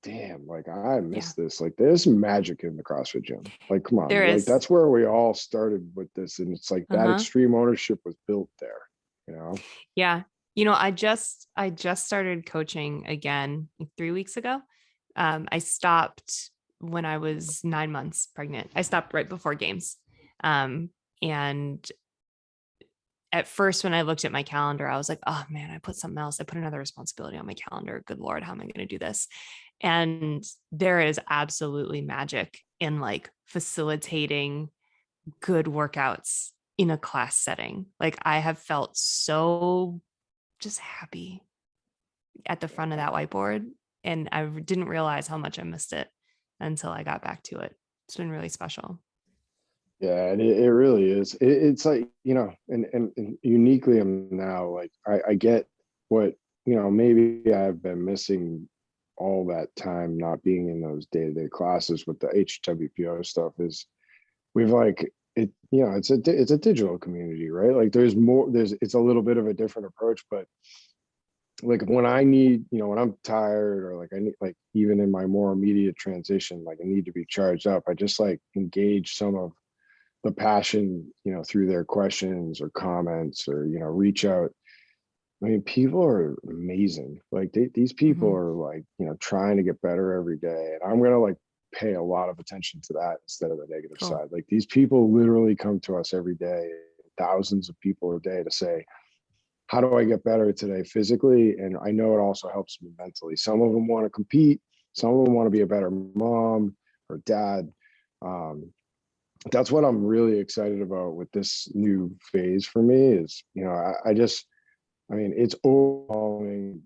damn, like, I miss this. Like, there's magic in the CrossFit gym. Like, come on, there like is. That's where we all started with this. And it's like that extreme ownership was built there, you know? Yeah. You know, I just started coaching again 3 weeks ago. I stopped when I was 9 months pregnant. I stopped right before games. And at first, when I looked at my calendar, I was like, oh man, I put something else. I put another responsibility on my calendar. Good Lord, how am I going to do this? And there is absolutely magic in like facilitating good workouts in a class setting. Like, I have felt so just happy at the front of that whiteboard. and I didn't realize how much I missed it until I got back to it. It's been really special. Yeah, and it really is. It's like, and uniquely I'm now like, I get what, maybe I've been missing all that time not being in those day-to-day classes with the HWPO stuff is we've like it, it's a digital community, right? Like it's a little bit of a different approach, but like when I need, when I'm tired or like I need, like even in my more immediate transition, like I need to be charged up, I just like engage some of the passion, through their questions or comments or, reach out. I mean, people are amazing. Like these people are like, trying to get better every day. And I'm going to like pay a lot of attention to that instead of the negative side. Like these people literally come to us every day, thousands of people a day to say, how do I get better today physically? And I know it also helps me mentally. Some of them want to compete. Some of them want to be a better mom or dad. That's what I'm really excited about with this new phase for me is, I mean, it's overwhelming,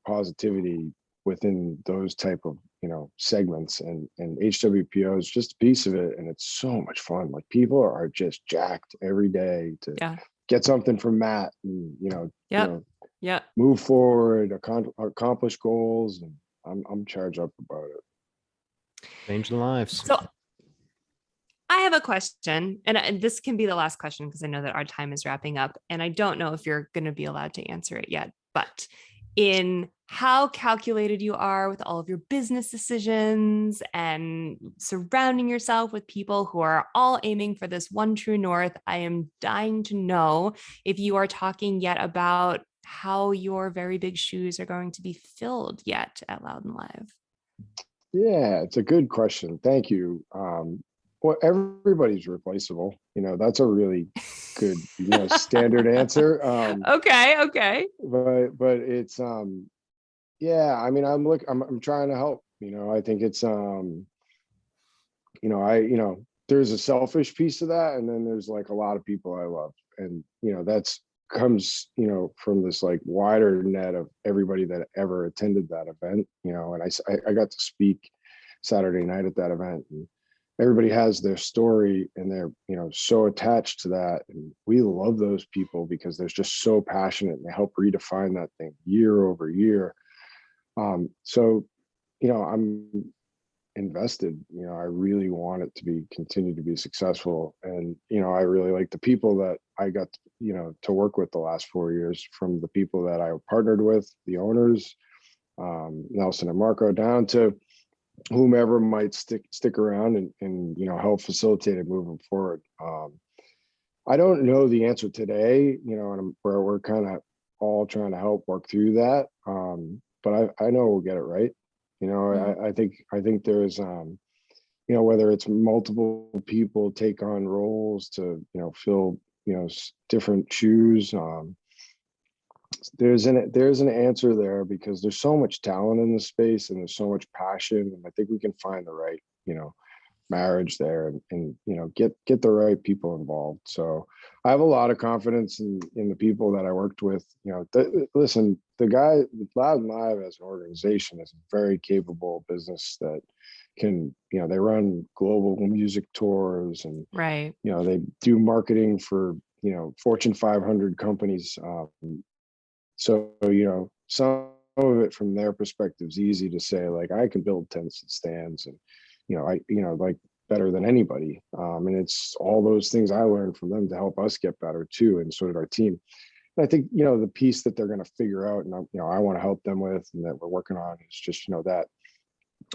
positivity within those type of, segments and HWPO is just a piece of it. And it's so much fun. Like people are just jacked every day to get something from Matt and, move forward, accomplish goals. And I'm charged up about it. Change the lives. So I have a question, and this can be the last question because I know that our time is wrapping up, and I don't know if you're going to be allowed to answer it yet, but in how calculated you are with all of your business decisions and surrounding yourself with people who are all aiming for this one true north, I am dying to know if you are talking yet about how your very big shoes are going to be filled yet at Loud and Live. Yeah, it's a good question. Thank you. Well, everybody's replaceable. That's a really good, standard answer. Okay. But it's, yeah, I mean, I'm trying to help, I think it's, there's a selfish piece of that. And then there's like a lot of people I love. And, that's comes, from this like wider net of everybody that ever attended that event, and I got to speak Saturday night at that event, and everybody has their story and they're, so attached to that. And we love those people because they're just so passionate and they help redefine that thing year over year. So, I'm invested, I really want it to continue to be successful. And, I really like the people that I got, to work with the last 4 years, from the people that I partnered with, the owners, Nelson and Marco, down to whomever might stick around and help facilitate it moving forward. I don't know the answer today, and where we're kind of all trying to help work through that. But I know we'll get it right. I think there's whether it's multiple people take on roles to fill different shoes. There's an answer there because there's so much talent in the space and there's so much passion, and I think we can find the right marriage there and get the right people involved. So I have a lot of confidence in the people that I worked with. Listen, the guy Loud and Live as an organization is a very capable business that can, they run global music tours and right, they do marketing for Fortune 500 companies. So, some of it from their perspective is easy to say, like, I can build tents and stands and, like better than anybody. And it's all those things I learned from them to help us get better too. And so did our team. And I think, the piece that they're going to figure out and, I want to help them with and that we're working on is just, that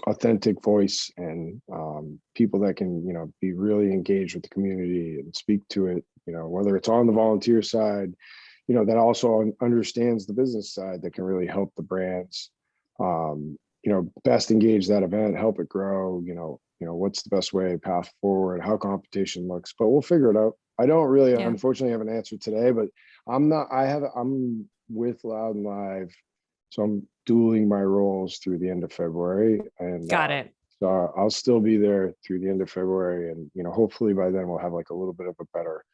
authentic voice and people that can, be really engaged with the community and speak to it, whether it's on the volunteer side, that also understands the business side that can really help the brands, best engage that event, help it grow, what's the best way, path forward, how competition looks, but we'll figure it out. I don't really, unfortunately, have an answer today, but I'm with Loud and Live. So I'm dueling my roles through the end of February. And got it. So I'll still be there through the end of February. And, hopefully by then we'll have like a little bit of a better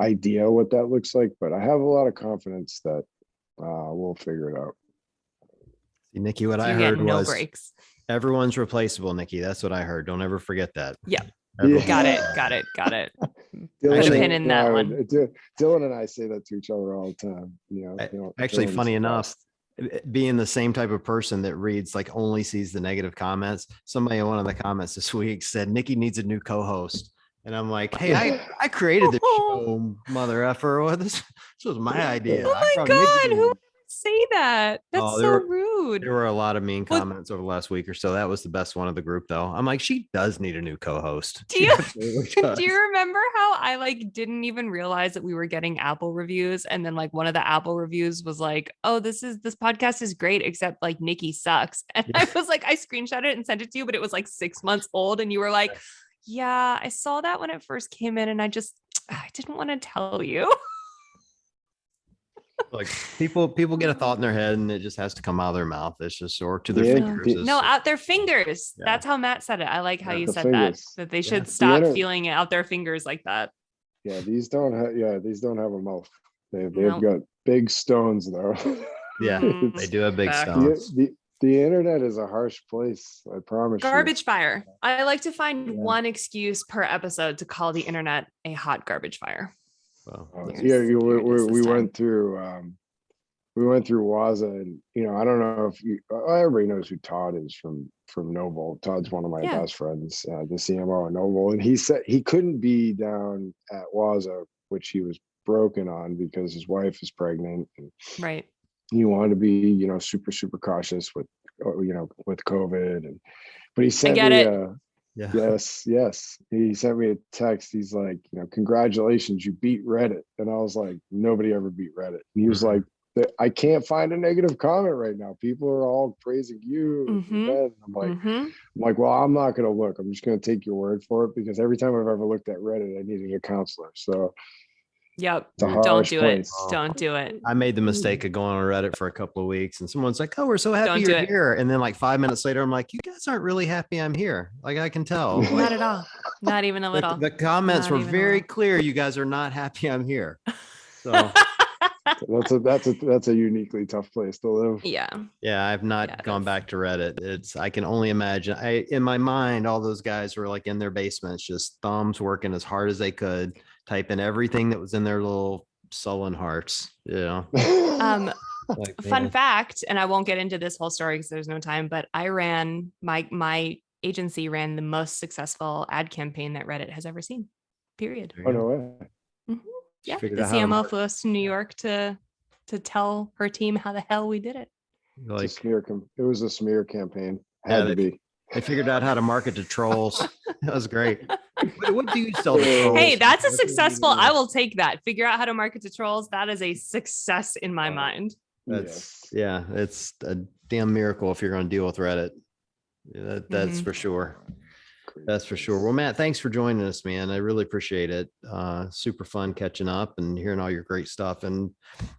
idea what that looks like, but I have a lot of confidence that we'll figure it out. Nikki, what So I you get heard no was breaks. everyone's replaceable, Nikki. That's what I heard. Don't ever forget that. Yeah. Everyone- Got it. Put a Actually- pin in that one. Dylan and I say that to each other all the time. Actually, Dylan's funny the enough, best. being the same type of person that reads like only sees the negative comments, somebody in one of the comments this week said Nikki needs a new co-host. And I'm like, hey, I created the show, mother effer. Well, this was my idea. Oh my God, who would say that? That's so rude. There were a lot of mean comments over the last week or so. That was the best one of the group, though. I'm like, she does need a new co-host. Do you remember how I like didn't even realize that we were getting Apple reviews, and then like one of the Apple reviews was like, "Oh, this podcast is great, except like Nikki sucks." And I was like, I screenshot it and sent it to you, but it was like 6 months old, and you were like, "Yeah, I saw that when it first came in, and I didn't want to tell you." Like people get a thought in their head and it just has to come out of their mouth. It's just or to their fingers. No, out their fingers. Yeah. That's how Matt said it. I like how you said fingers. That they should stop feeling it out their fingers like that. Yeah, these don't have a mouth. They've got big stones though. Yeah, they do have big stones. The internet is a harsh place, I promise. Garbage fire. I like to find one excuse per episode to call the internet a hot garbage fire. Well, we went through Waza, and I don't know if everybody knows who Todd is from Noble. Todd's one of my best friends, the CMO of Noble, and he said he couldn't be down at Waza, which he was broken on because his wife is pregnant, and right. He wanted to be super cautious with COVID, but he sent me Yes. He sent me a text. He's like, congratulations, you beat Reddit. And I was like, nobody ever beat Reddit. And he was like, I can't find a negative comment right now. People are all praising you. And I'm like, well, I'm not going to look. I'm just going to take your word for it, because every time I've ever looked at Reddit, I needed a counselor. So yep. Don't do it. Don't do it. I made the mistake of going on Reddit for a couple of weeks, and someone's like, "Oh, we're so happy you're here." And then like 5 minutes later, I'm like, "You guys aren't really happy I'm here." Like I can tell. Not at all. Not even a little. The comments were very clear. You guys are not happy I'm here. So that's a uniquely tough place to live. Yeah. Yeah. I've not gone back to Reddit. I can only imagine. In my mind, all those guys were like in their basements, just thumbs working as hard as they could, typing everything that was in their little sullen hearts. Fun fact, and I won't get into this whole story because there's no time, but I ran my agency ran the most successful ad campaign that Reddit has ever seen. Period. Oh no way. Mm-hmm. Yeah, the CMO flew us to New York to tell her team how the hell we did it. Like it was a smear campaign. Had to be. They figured out how to market to trolls. That was great. What do you sell to trolls? Hey, that's a successful. I will take that. Figure out how to market to trolls. That is a success in my mind. It's a damn miracle if you're going to deal with Reddit. That's for sure. That's for sure. Well, Matt, thanks for joining us, man. I really appreciate it. Super fun catching up and hearing all your great stuff. And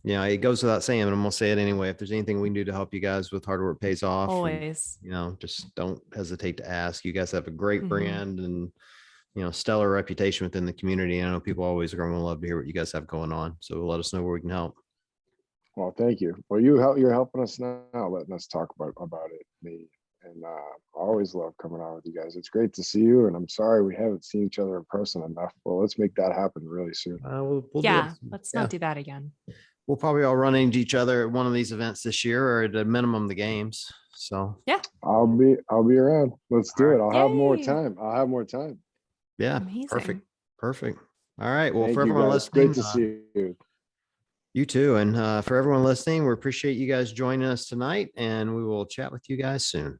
it goes without saying, but I'm gonna say it anyway. If there's anything we can do to help you guys with Hard Work Pays Off, always, just don't hesitate to ask. You guys have a great brand and stellar reputation within the community. I know people always are going to love to hear what you guys have going on. So let us know where we can help. Well, thank you. Well, you're helping us now, letting us talk about it. And I always love coming on with you guys. It's great to see you. And I'm sorry we haven't seen each other in person enough. Well, let's make that happen really soon. Let's not do that again. We'll probably all run into each other at one of these events this year, or at a minimum the games. So yeah, I'll be around. Let's do it. I'll have more time. Yeah. Amazing. Perfect. All right. Well, Thank for everyone listening, great to see you. You too. And for everyone listening, we appreciate you guys joining us tonight, and we will chat with you guys soon.